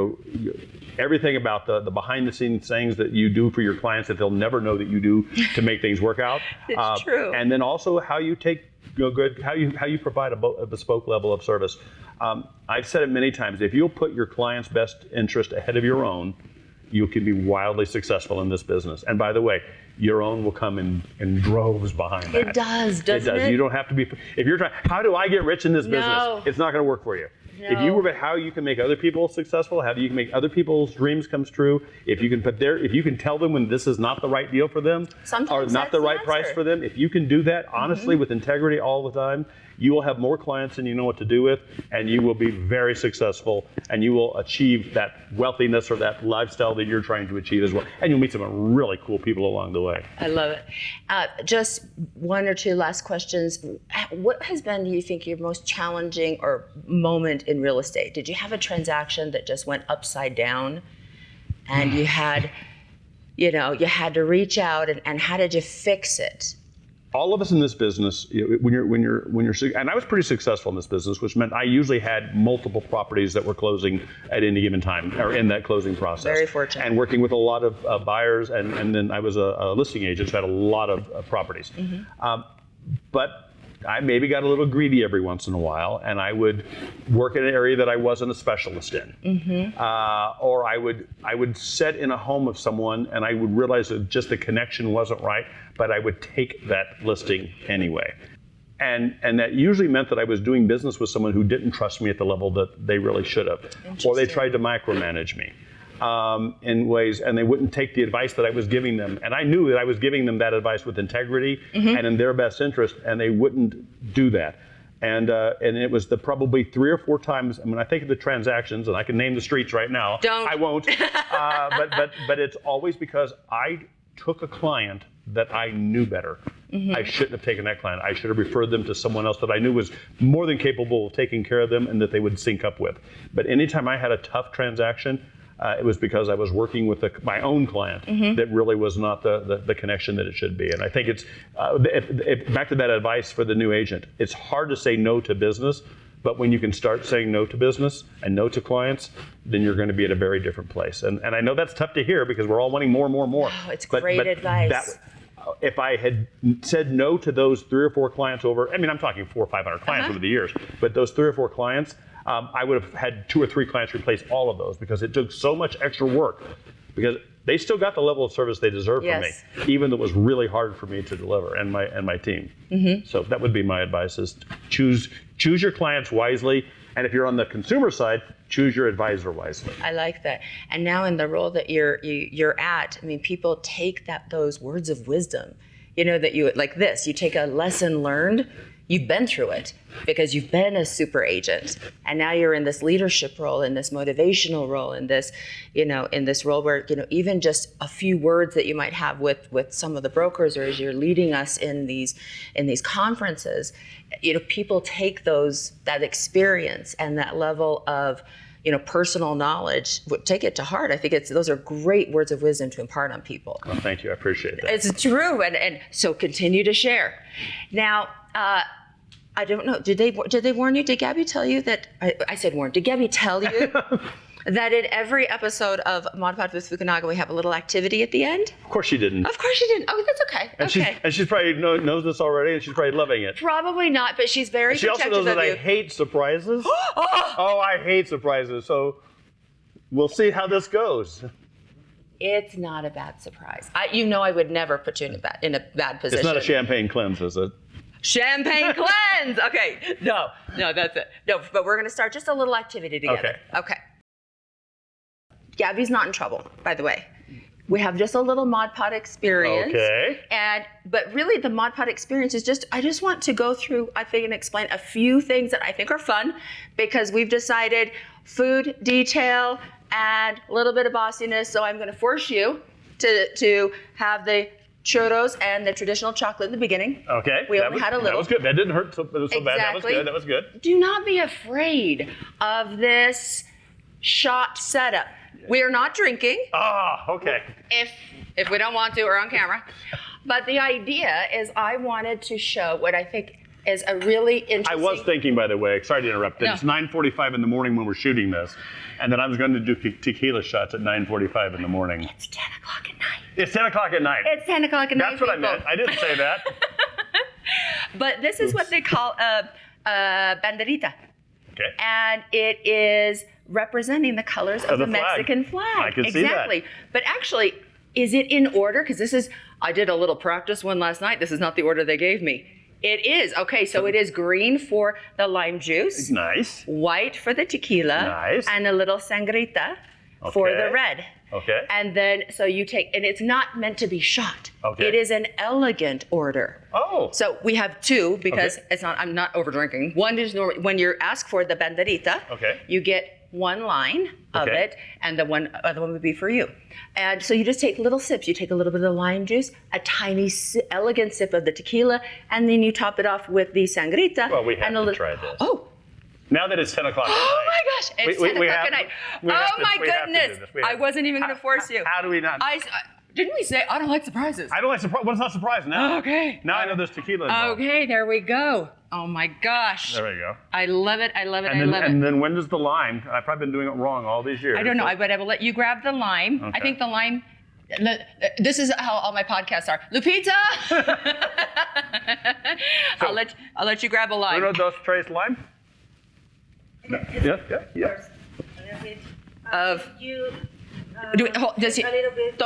Speaker 3: everything about the behind the scenes things that you do for your clients that they'll never know that you do to make things work out.
Speaker 1: It's true.
Speaker 3: And then also how you take how you provide a bespoke level of service. I've said it many times, if you'll put your client's best interest ahead of your own, you can be wildly successful in this business. And by the way, your own will come in droves behind that.
Speaker 1: It does, doesn't it?
Speaker 3: You don't have to be, if you're trying, how do I get rich in this business? It's not going to work for you.
Speaker 1: No.
Speaker 3: If you were about how you can make other people successful, how you can make other people's dreams come true, if you can tell them when this is not the right deal for them,
Speaker 1: sometimes
Speaker 3: or not the right price for them, if you can do that honestly with integrity all the time, you will have more clients than you know what to do with, and you will be very successful, and you will achieve that wealthiness or that lifestyle that you're trying to achieve as well. And you'll meet some really cool people along the way.
Speaker 1: I love it. Just one or two last questions. What has been, do you think, your most challenging or moment in real estate? Did you have a transaction that just went upside down, and you had to reach out, and how did you fix it?
Speaker 3: All of us in this business, when you're, and I was pretty successful in this business, which meant I usually had multiple properties that were closing at any given time, or in that closing process.
Speaker 1: Very fortunate.
Speaker 3: And working with a lot of buyers, and then I was a listing agent, so I had a lot of properties. But I maybe got a little greedy every once in a while, and I would work in an area that I wasn't a specialist in. Or I would set in a home of someone, and I would realize that just the connection wasn't right, but I would take that listing anyway. And that usually meant that I was doing business with someone who didn't trust me at the level that they really should have. Or they tried to micromanage me in ways, and they wouldn't take the advice that I was giving them. And I knew that I was giving them that advice with integrity and in their best interest, and they wouldn't do that. And it was probably 3 or 4 times. I mean, I think of the transactions, and I can name the streets right now.
Speaker 1: Don't.
Speaker 3: I won't. But it's always because I took a client that I knew better. I shouldn't have taken that client. I should have referred them to someone else that I knew was more than capable of taking care of them and that they would sync up with. But anytime I had a tough transaction, it was because I was working with my own client that really was not the connection that it should be. And I think it's, back to that advice for the new agent, it's hard to say no to business, but when you can start saying no to business and no to clients, then you're going to be at a very different place. And I know that's tough to hear because we're all wanting more and more and more.
Speaker 1: Oh, it's great advice.
Speaker 3: If I had said no to those 3 or 4 clients over, I mean, I'm talking 400 or 500 clients over the years, but those 3 or 4 clients, I would have had 2 or 3 clients replace all of those because it took so much extra work, because they still got the level of service they deserve from me, even though it was really hard for me to deliver, and my team. So that would be my advice: is choose your clients wisely, and if you're on the consumer side, choose your advisor wisely.
Speaker 1: I like that. And now in the role that you're at, I mean, people take those words of wisdom, that you like this. You take a lesson learned, You've been through it because you've been a super agent, and now you're in this leadership role, in this motivational role, in this, in this role where, even just a few words that you might have with some of the brokers, or as you're leading us in these conferences, people take that experience and that level of, personal knowledge, take it to heart. I think those are great words of wisdom to impart on people.
Speaker 3: Well, thank you. I appreciate that.
Speaker 1: It's true, and so continue to share. Now, I don't know. Did they warn you? Did Gabby tell you that? I said warn. Did Gabby tell you that in every episode of Mod Pod with Fukunaga we have a little activity at the end?
Speaker 3: Of course she didn't.
Speaker 1: Of course she didn't. Oh, that's okay.
Speaker 3: And she's probably knows this already, and she's probably loving it.
Speaker 1: Probably not, but she's very
Speaker 3: She also knows that I hate surprises. Oh, I hate surprises. So we'll see how this goes.
Speaker 1: It's not a bad surprise. I would never put you in a bad position.
Speaker 3: It's not a champagne cleanse, is it?
Speaker 1: Champagne cleanse. Okay. No, that's it. No, but we're going to start just a little activity together. Okay. Gabby's not in trouble, by the way. We have just a little Mod Pod experience.
Speaker 3: Okay.
Speaker 1: But really the Mod Pod experience is I just want to go through, I think, and explain a few things that I think are fun, because we've decided food, detail, and a little bit of bossiness. So I'm going to force you to have the churros and the traditional chocolate in the beginning.
Speaker 3: Okay.
Speaker 1: We only had a little.
Speaker 3: That was good. That didn't hurt so bad. That was good.
Speaker 1: Do not be afraid of this shot setup. We are not drinking.
Speaker 3: Okay.
Speaker 1: If we don't want to, or on camera. But the idea is I wanted to show what I think is a really interesting...
Speaker 3: I was thinking, by the way, sorry to interrupt,
Speaker 1: No.
Speaker 3: it's 9:45 in the morning when we're shooting this, and then I was going to do tequila shots at 9:45 in the morning.
Speaker 1: It's 10 o'clock at night.
Speaker 3: It's 10 o'clock at night.
Speaker 1: It's 10 o'clock at night,
Speaker 3: That's what I meant. I didn't say that.
Speaker 1: But this is what they call a banderita.
Speaker 3: Okay.
Speaker 1: And it is representing the colors of the
Speaker 3: flag.
Speaker 1: Mexican flag.
Speaker 3: I can see that.
Speaker 1: Exactly. But actually, is it in order? Because I did a little practice one last night. This is not the order they gave me. It is. Okay, so it is green for the lime juice.
Speaker 3: Nice.
Speaker 1: White for the tequila.
Speaker 3: Nice.
Speaker 1: And a little sangrita for the red.
Speaker 3: Okay.
Speaker 1: And then, so you take, and it's not meant to be shot.
Speaker 3: Okay.
Speaker 1: It is an elegant order.
Speaker 3: Oh.
Speaker 1: So we have two, because
Speaker 3: Okay.
Speaker 1: I'm not over drinking. One is normally, when you ask for the banderita,
Speaker 3: Okay.
Speaker 1: you get one line of
Speaker 3: Okay.
Speaker 1: it, and the other one would be for you. And so you just take little sips. You take a little bit of the lime juice, a tiny, elegant sip of the tequila, and then you top it off with the sangrita.
Speaker 3: Well, we have
Speaker 1: and
Speaker 3: to try this.
Speaker 1: Oh.
Speaker 3: Now that it's 10 o'clock at night.
Speaker 1: Oh my gosh, it's 10 o'clock at night.
Speaker 3: we have
Speaker 1: Oh
Speaker 3: to-
Speaker 1: my
Speaker 3: we have to do
Speaker 1: goodness.
Speaker 3: this. We have
Speaker 1: I
Speaker 3: to.
Speaker 1: wasn't even going to force you.
Speaker 3: How do we not?
Speaker 1: Didn't we say I don't like surprises?
Speaker 3: I don't like surprise. What's not surprise now?
Speaker 1: Okay.
Speaker 3: Now I know there's tequila involved.
Speaker 1: Okay, there we go. Oh my gosh.
Speaker 3: There we go.
Speaker 1: I love it. I love it.
Speaker 3: And
Speaker 1: I
Speaker 3: then,
Speaker 1: love it.
Speaker 3: when does the lime? I've probably been doing it wrong all these years.
Speaker 1: I don't know, but I will let you grab the lime.
Speaker 3: Okay.
Speaker 1: I think the lime. This is how all my podcasts are. Lupita. I'll let you grab a lime.
Speaker 3: Uno, dos, tres, lime. No. Yeah.
Speaker 1: Of. Does he?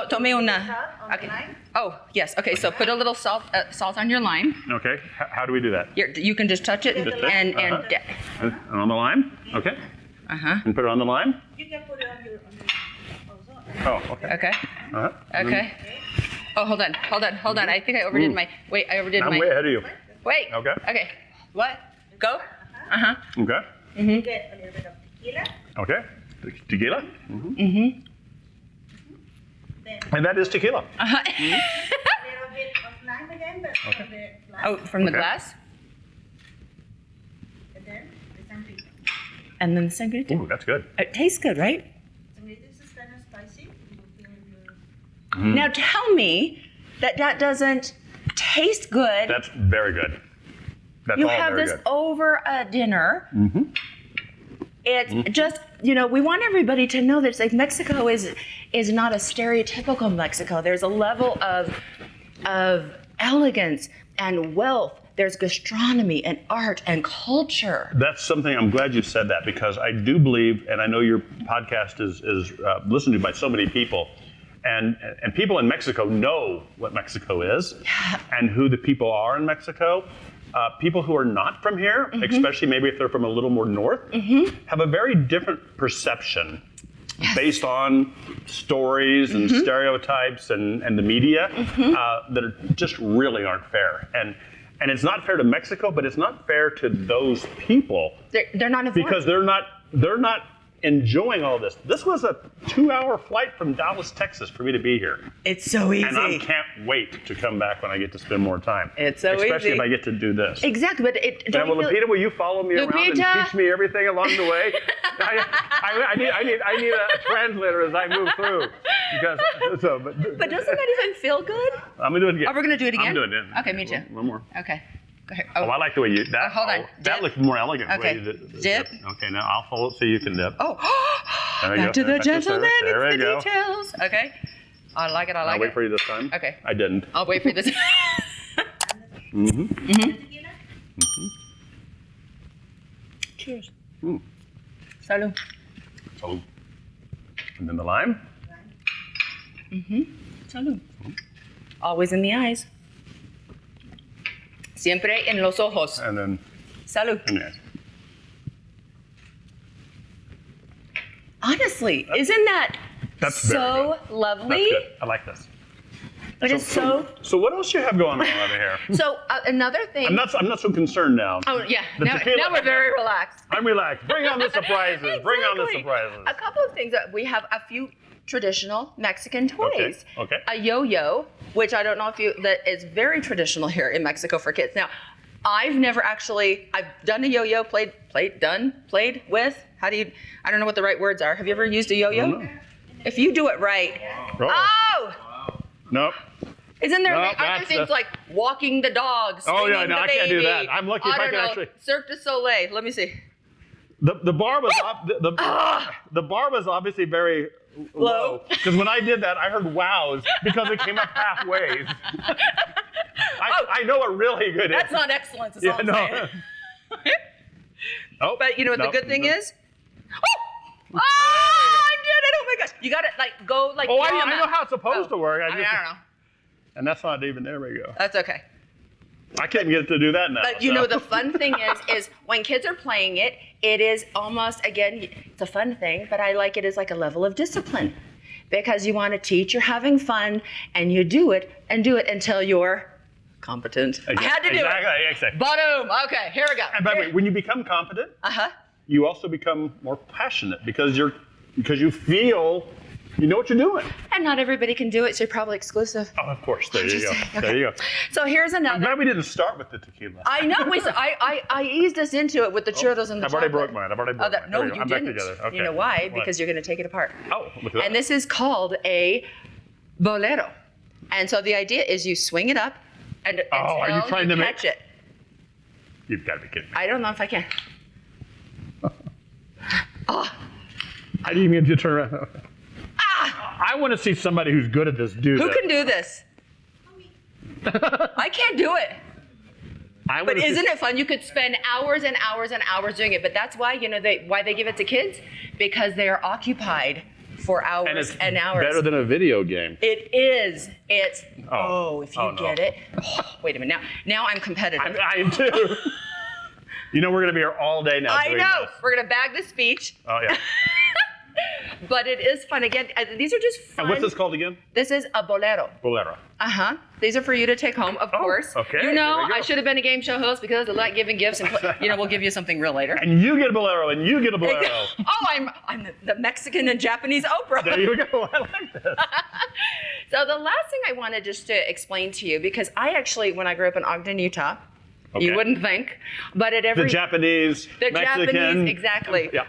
Speaker 1: Tome una. Okay. Oh yes. Okay. So put a little salt on your lime.
Speaker 3: Okay. How do we do that?
Speaker 1: You can just touch it and.
Speaker 3: And on the lime. Okay. And put it on the lime.
Speaker 4: You can put it on your
Speaker 3: Oh. Okay.
Speaker 1: Okay.
Speaker 3: Uh-huh.
Speaker 1: Okay. Oh, hold on. I think I overdid my. Wait, I overdid
Speaker 3: I'm
Speaker 1: my.
Speaker 3: way ahead of you.
Speaker 1: Wait.
Speaker 3: Okay.
Speaker 1: Okay. What? Go.
Speaker 3: Okay.
Speaker 4: You get a little bit of tequila.
Speaker 3: Okay. Tequila.
Speaker 4: Then
Speaker 3: And that is tequila.
Speaker 4: a little bit of lime again, but from the glass.
Speaker 1: Oh, from the
Speaker 3: Okay.
Speaker 1: glass.
Speaker 4: And then the sangria.
Speaker 1: And then the sangria.
Speaker 3: Ooh, that's good.
Speaker 1: It tastes good, right?
Speaker 4: Sangria is kind of spicy. You feel your
Speaker 1: Now tell me that doesn't taste good.
Speaker 3: That's very good. That's
Speaker 1: You
Speaker 3: all
Speaker 1: have
Speaker 3: very
Speaker 1: this
Speaker 3: good.
Speaker 1: over a dinner. It's just, we want everybody to know that it's like Mexico is not a stereotypical Mexico. There's a level of elegance and wealth. There's gastronomy and art and culture.
Speaker 3: That's something, I'm glad you said that, because I do believe, and I know your podcast is listened to by so many people, and people in Mexico know what Mexico is and who the people are in Mexico. People who are not from here, especially maybe if they're from a little more north, have a very different perception based on stories and stereotypes and the media that just really aren't fair. And it's not fair to Mexico, but it's not fair to those people
Speaker 1: They're not informed.
Speaker 3: because they're not enjoying all this. This was a 2-hour flight from Dallas, Texas for me to be here.
Speaker 1: It's so easy.
Speaker 3: And I can't wait to come back when I get to spend more time.
Speaker 1: It's so
Speaker 3: Especially
Speaker 1: easy.
Speaker 3: if I get to do this.
Speaker 1: Exactly, but it
Speaker 3: Now,
Speaker 1: don't you feel-
Speaker 3: Lupita, will you follow me around and
Speaker 1: Lupita?
Speaker 3: teach me everything along the way? I need a translator as I move through.
Speaker 1: But doesn't that even feel good?
Speaker 3: I'm gonna do it again.
Speaker 1: Oh, we're gonna do it again?
Speaker 3: I'm doing it.
Speaker 1: Okay, me too.
Speaker 3: One more.
Speaker 1: Okay. Go ahead.
Speaker 3: Oh, I like the way you. That,
Speaker 1: hold on.
Speaker 3: that
Speaker 1: Dip.
Speaker 3: looks more elegant.
Speaker 1: Okay.
Speaker 3: Way you
Speaker 1: Dip.
Speaker 3: Okay, now I'll hold it so you can dip.
Speaker 1: Oh,
Speaker 3: There we
Speaker 1: back
Speaker 3: go.
Speaker 1: to the
Speaker 3: Back to
Speaker 1: gentleman.
Speaker 3: there we
Speaker 1: It's the
Speaker 3: go.
Speaker 1: details. Okay. I like it. I
Speaker 3: I'll
Speaker 1: like
Speaker 3: wait
Speaker 1: it.
Speaker 3: for you this time.
Speaker 1: Okay.
Speaker 3: I didn't.
Speaker 1: I'll wait for this. Cheers.
Speaker 3: Mm.
Speaker 1: Salud.
Speaker 3: So, and then the lime.
Speaker 1: Salud. Always in the eyes. Siempre en los ojos.
Speaker 3: And then.
Speaker 1: Salud.
Speaker 3: And yes.
Speaker 1: Honestly, isn't that
Speaker 3: That's very
Speaker 1: so
Speaker 3: good.
Speaker 1: lovely?
Speaker 3: That's good. I like this.
Speaker 1: It is so.
Speaker 3: So what else you have going on over here?
Speaker 1: So another thing.
Speaker 3: I'm not so concerned now.
Speaker 1: Oh yeah.
Speaker 3: The
Speaker 1: Now
Speaker 3: tequila-
Speaker 1: we're very relaxed.
Speaker 3: I'm relaxed. Bring on the surprises. Bring on the
Speaker 1: Exactly.
Speaker 3: surprises.
Speaker 1: A couple of things that we have a few traditional Mexican toys.
Speaker 3: Okay.
Speaker 1: A yo-yo, which I don't know if that is very traditional here in Mexico for kids. Now, I've done a yo-yo, played with. How do you? I don't know what the right words are. Have you ever used a yo-yo?
Speaker 3: I don't know.
Speaker 1: If you do it right.
Speaker 3: Oh.
Speaker 1: Oh!
Speaker 3: Nope.
Speaker 1: Isn't there
Speaker 3: No,
Speaker 1: other
Speaker 3: that's
Speaker 1: things like walking the dog?
Speaker 3: Oh, yeah,
Speaker 1: swinging
Speaker 3: no,
Speaker 1: the
Speaker 3: I can't do
Speaker 1: baby?
Speaker 3: that. I'm lucky if I
Speaker 1: don't
Speaker 3: can
Speaker 1: know,
Speaker 3: actually-
Speaker 1: Cirque du Soleil. Let me see.
Speaker 3: The bar was the bar was obviously very low because when I did that, I heard wows because it came up halfway. I know what really good is.
Speaker 1: That's not excellence. Is
Speaker 3: Yeah,
Speaker 1: all I'm
Speaker 3: no.
Speaker 1: saying.
Speaker 3: Oh,
Speaker 1: But you know what
Speaker 3: no.
Speaker 1: the good thing is? Oh, I did it! Oh my gosh! You got to go
Speaker 3: Oh, I
Speaker 1: drama.
Speaker 3: know how it's supposed to work.
Speaker 1: I don't know.
Speaker 3: And that's not even. There we go.
Speaker 1: That's okay.
Speaker 3: I can't get to do that now.
Speaker 1: But you
Speaker 3: so.
Speaker 1: know the fun thing is when kids are playing it, it is almost again it's a fun thing, but I like it as like a level of discipline because you want to teach, you're having fun, and you do it until you're competent. I had to do it.
Speaker 3: Exactly.
Speaker 1: Boom. Okay, here we go.
Speaker 3: And by the way, when you become competent,
Speaker 1: Uh-huh.
Speaker 3: you also become more passionate because you feel you know what you're doing.
Speaker 1: And not everybody can do it, so you're probably exclusive.
Speaker 3: Oh, of course. There you go.
Speaker 1: Okay.
Speaker 3: There you go.
Speaker 1: So here's
Speaker 3: I'm
Speaker 1: another.
Speaker 3: glad we didn't start with the tequila.
Speaker 1: I know. I eased us into it with the churros and the
Speaker 3: I've already
Speaker 1: chocolate.
Speaker 3: broke mine. I've already broke mine.
Speaker 1: No,
Speaker 3: There we go.
Speaker 1: you
Speaker 3: I'm
Speaker 1: didn't.
Speaker 3: back together. Okay.
Speaker 1: You know why?
Speaker 3: What?
Speaker 1: Because you're going to take it apart.
Speaker 3: Oh, look at that.
Speaker 1: And this is called a bolero. And so the idea is you swing it up and
Speaker 3: are you
Speaker 1: until
Speaker 3: trying to make-
Speaker 1: catch it.
Speaker 3: You've got to be kidding me.
Speaker 1: I don't know if I can. Oh,
Speaker 3: How do you mean to turn around? I want to see somebody who's good at this do
Speaker 1: who
Speaker 3: this.
Speaker 1: can do this? I can't do it. But isn't it fun? You could spend hours and hours and hours doing it. But that's why, why they give it to kids? Because they are occupied for hours and hours.
Speaker 3: better than a video game.
Speaker 1: It is. It's, if you
Speaker 3: Oh, no.
Speaker 1: get it. Oh, wait a minute. Now I'm competitive.
Speaker 3: I do. You know we're going to be here all day now.
Speaker 1: I
Speaker 3: doing
Speaker 1: know.
Speaker 3: this.
Speaker 1: We're going to bag the speech.
Speaker 3: Oh, yeah.
Speaker 1: But it is fun. Again, these are just fun.
Speaker 3: And what's this called again?
Speaker 1: This is a bolero.
Speaker 3: Bolero.
Speaker 1: Uh-huh. These are for you to take home, of course.
Speaker 3: okay.
Speaker 1: You know,
Speaker 3: There we go.
Speaker 1: I should have been a game show host because I like giving gifts and, we'll give you something real later.
Speaker 3: And you get a bolero, and you get a bolero.
Speaker 1: Oh, I'm the Mexican and Japanese Oprah.
Speaker 3: There you go. I like this.
Speaker 1: So the last thing I wanted just to explain to you, because I actually, when I grew up in Ogden, Utah, you wouldn't think, but at every...
Speaker 3: The Japanese,
Speaker 1: The
Speaker 3: Mexican.
Speaker 1: Japanese, exactly.
Speaker 3: Yeah.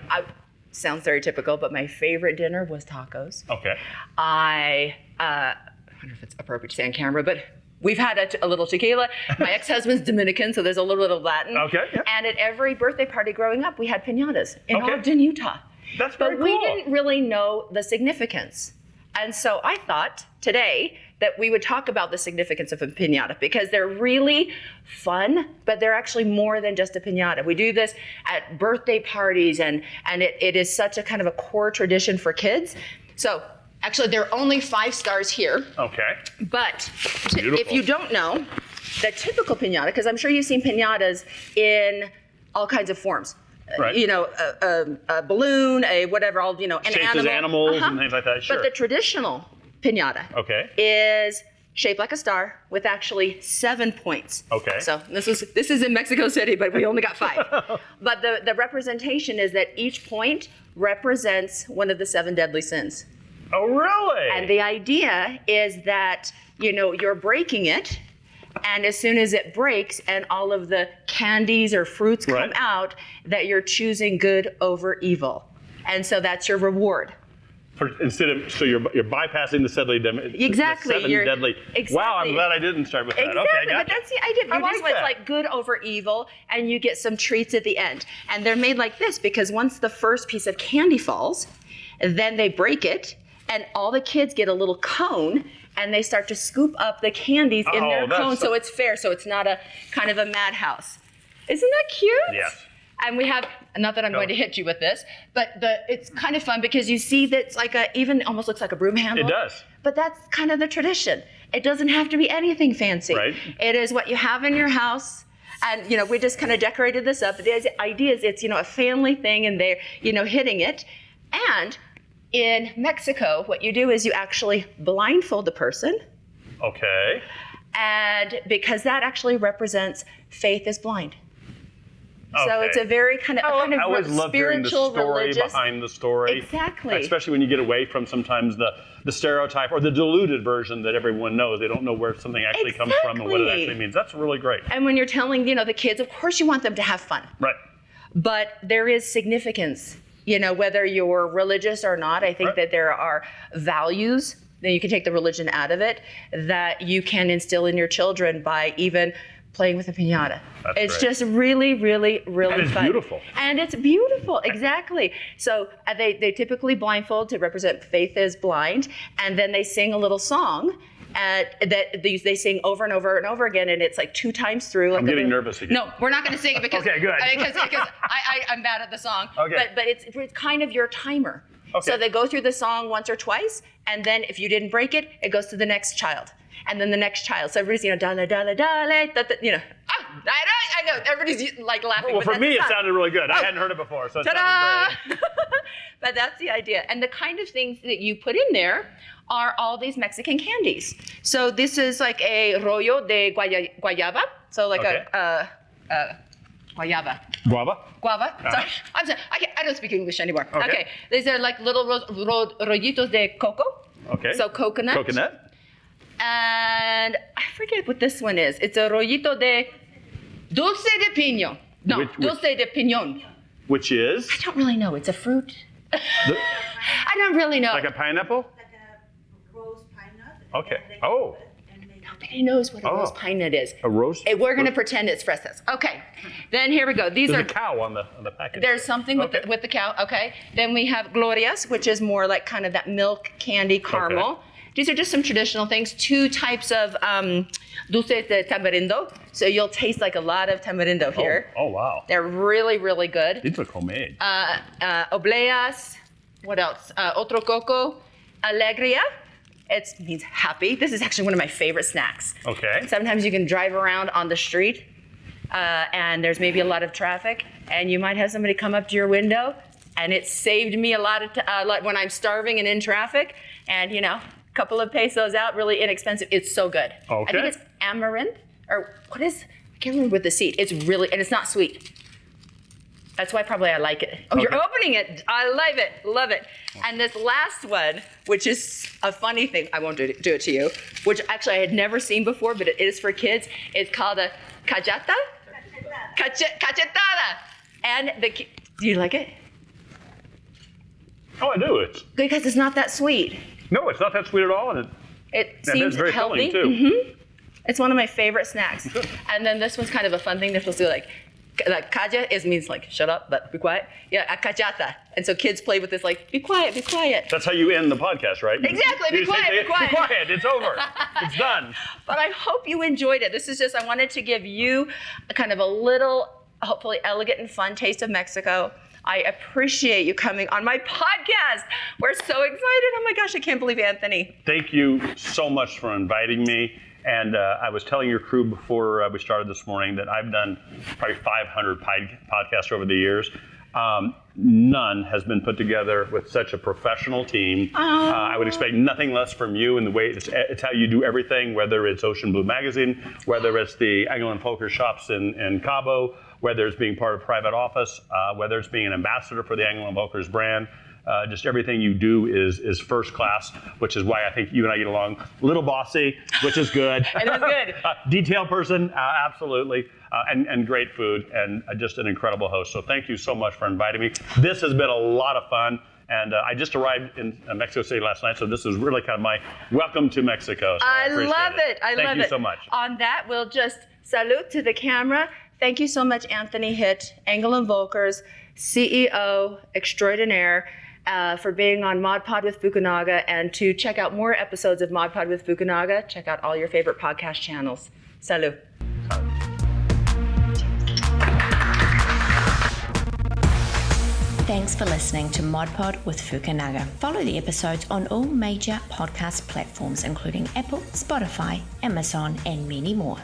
Speaker 1: Sounds very typical, but my favorite dinner was tacos.
Speaker 3: Okay.
Speaker 1: I wonder if it's appropriate to say on camera, but we've had a little tequila. My ex-husband's Dominican, so there's a little bit of Latin.
Speaker 3: Okay, yeah.
Speaker 1: And at every birthday party growing up, we had piñatas in
Speaker 3: Okay.
Speaker 1: Ogden, Utah.
Speaker 3: That's very
Speaker 1: But we
Speaker 3: cool.
Speaker 1: didn't really know the significance. And so I thought today that we would talk about the significance of a piñata because they're really fun, but they're actually more than just a piñata. We do this at birthday parties, and it is such a kind of a core tradition for kids. So actually, there are only 5 stars here.
Speaker 3: Okay.
Speaker 1: But
Speaker 3: Beautiful.
Speaker 1: if you don't know, the typical piñata, because I'm sure you've seen piñatas in all kinds of forms.
Speaker 3: Right.
Speaker 1: A balloon, a whatever, an
Speaker 3: Shaped
Speaker 1: animal.
Speaker 3: as animals and things like that, sure.
Speaker 1: But the traditional piñata
Speaker 3: Okay.
Speaker 1: is shaped like a star with actually 7 points.
Speaker 3: Okay.
Speaker 1: So this is in Mexico City, but we only got 5. But the representation is that each point represents one of the 7 deadly sins.
Speaker 3: Oh, really?
Speaker 1: And the idea is that, you're breaking it, and as soon as it breaks and all of the candies or fruits come out, that you're choosing good over evil. And so that's your reward.
Speaker 3: So you're bypassing the
Speaker 1: Exactly.
Speaker 3: The 7 deadly.
Speaker 1: Exactly.
Speaker 3: Wow, I'm glad I didn't start with that.
Speaker 1: Exactly,
Speaker 3: Okay, gotcha.
Speaker 1: but that's the idea.
Speaker 3: I like that.
Speaker 1: It's like good over evil, and you get some treats at the end. And they're made like this because once the first piece of candy falls, then they break it, and all the kids get a little cone, and they start to scoop up the candies in their cone, so it's fair, so it's not a kind of a madhouse. Isn't that cute?
Speaker 3: Yes.
Speaker 1: And we have, not that I'm going to hit you with this, but it's kind of fun because you see that it's like even almost looks like a broom handle.
Speaker 3: It does.
Speaker 1: But that's kind of the tradition. It doesn't have to be anything fancy.
Speaker 3: Right.
Speaker 1: It is what you have in your house. And, we just kind of decorated this up. But the idea is it's, a family thing, and they're, hitting it. And in Mexico, what you do is you actually blindfold the person.
Speaker 3: Okay.
Speaker 1: And because that actually represents faith is blind. So
Speaker 3: Okay.
Speaker 1: it's a very kind of
Speaker 3: I always love hearing the
Speaker 1: spiritual,
Speaker 3: story
Speaker 1: religious.
Speaker 3: behind the story.
Speaker 1: Exactly.
Speaker 3: Especially when you get away from sometimes the stereotype or the diluted version that everyone knows. They don't know where something actually comes from and what it
Speaker 1: Exactly.
Speaker 3: actually means. That's really great.
Speaker 1: And when you're telling, the kids, of course you want them to have fun.
Speaker 3: Right.
Speaker 1: But there is significance, whether you're religious or not. I think that there are values, then you can take the religion out of it, that you can instill in your children by even playing with a piñata. It's
Speaker 3: great.
Speaker 1: just really, really, really
Speaker 3: And it's
Speaker 1: fun.
Speaker 3: beautiful.
Speaker 1: And it's beautiful, exactly. So they typically blindfold to represent faith is blind, and then they sing a little song that they sing over and over and over again, and it's like 2 times through. Like
Speaker 3: I'm getting nervous again.
Speaker 1: No, we're not going to sing it because
Speaker 3: Okay, good.
Speaker 1: because I'm bad at the song.
Speaker 3: Okay.
Speaker 1: But it's kind of your timer.
Speaker 3: Okay.
Speaker 1: So they go through the song once or twice, and then if you didn't break it, it goes to the next child. And then the next child. So everybody's, dale, dale, dale, I know, everybody's like laughing.
Speaker 3: Well,
Speaker 1: but
Speaker 3: for me, it
Speaker 1: that's not-
Speaker 3: sounded really good. I hadn't heard it before, so it
Speaker 1: Ta-da!
Speaker 3: sounded great.
Speaker 1: But that's the idea. And the kind of things that you put in there are all these Mexican candies. So this is like a rollo de guayaba. So like a guayaba.
Speaker 3: Guava?
Speaker 1: Sorry, I'm sorry. I don't speak English anymore.
Speaker 3: Okay.
Speaker 1: These are like little rollitos de coco.
Speaker 3: Okay.
Speaker 1: So coconut.
Speaker 3: Coconut?
Speaker 1: And I forget what this one is. It's a rollito de dulce de piñón. No, dulce de piñón.
Speaker 3: Which is?
Speaker 1: I don't really know. It's a fruit. I don't really know.
Speaker 3: Like a pineapple?
Speaker 4: Like a rose pine nut.
Speaker 3: Okay.
Speaker 4: And they
Speaker 3: Oh.
Speaker 4: and they-
Speaker 1: Nobody knows what a rose pine nut is.
Speaker 3: A rose?
Speaker 1: We're going to pretend it's fresas. Okay. Then here we go. These
Speaker 3: There's
Speaker 1: are
Speaker 3: a cow on the package.
Speaker 1: There's something with
Speaker 3: Okay.
Speaker 1: the cow. Okay. Then we have glorias, which is more like kind of that milk candy caramel.
Speaker 3: Okay.
Speaker 1: These are just some traditional things. 2 types of dulce de tamarindo. So you'll taste like a lot of tamarindo here.
Speaker 3: Oh, wow.
Speaker 1: They're really, really good.
Speaker 3: These look homemade.
Speaker 1: Obleas. What else? Otro coco. Alegria. It means happy. This is actually one of my favorite snacks.
Speaker 3: Okay.
Speaker 1: Sometimes you can drive around on the street and there's maybe a lot of traffic, and you might have somebody come up to your window, and it saved me a lot of like when I'm starving and in traffic, and a couple of pesos out, really inexpensive. It's so good.
Speaker 3: Okay.
Speaker 1: I think it's amaranth, or what is, I can't remember what the seed. It's really, and it's not sweet. That's why probably I like it. Oh, you're opening it. I love it. And this last one, which is a funny thing, I won't do it to you, which actually I had never seen before, but it is for kids. It's called a cajata. Cachetada. And do you like it?
Speaker 3: Oh, I do.
Speaker 1: Because it's not that sweet.
Speaker 3: No, it's not that sweet at all. And
Speaker 1: It
Speaker 3: it's
Speaker 1: seems
Speaker 3: very
Speaker 1: healthy.
Speaker 3: filling, too.
Speaker 1: It's one of my favorite snacks. And then this one's kind of a fun thing. They're supposed to do like caja means like shut up, but be quiet. Yeah, a cajata. And so kids play with this like, be quiet, be quiet.
Speaker 3: That's how you end the podcast, right?
Speaker 1: Exactly,
Speaker 3: You
Speaker 1: be quiet,
Speaker 3: say,
Speaker 1: be quiet.
Speaker 3: Be quiet, it's over. It's done.
Speaker 1: But I hope you enjoyed it. This is just, I wanted to give you a kind of a little, hopefully elegant and fun taste of Mexico. I appreciate you coming on my podcast. We're so excited. Oh my gosh, I can't believe Anthony.
Speaker 3: Thank you so much for inviting me. And I was telling your crew before we started this morning that I've done probably 500 podcasts over the years. None has been put together with such a professional team. I would expect nothing less from you in the way it's how you do everything, whether it's Ocean Blue Magazine, whether it's the Engel Völkers shops in Cabo, whether it's being part of private office, whether it's being an ambassador for the Engel Völkers brand. Just everything you do is first class, which is why I think you and I get along. A little bossy, which is good.
Speaker 1: It is good.
Speaker 3: Detailed person, absolutely. And great food, and just an incredible host. So thank you so much for inviting me. This has been a lot of fun. And I just arrived in Mexico City last night, so this is really kind of my welcome to Mexico. So I
Speaker 1: love it.
Speaker 3: Thank you so much.
Speaker 1: On that, we'll just salute to the camera. Thank you so much, Anthony Hitt, Engel Völkers, CEO extraordinaire, for being on Mod Pod with Fukunaga. And to check out more episodes of Mod Pod with Fukunaga, check out all your favorite podcast channels. Salud.
Speaker 2: Thanks for listening to Mod Pod with Fukunaga. Follow the episodes on all major podcast platforms, including Apple, Spotify, Amazon, and many more.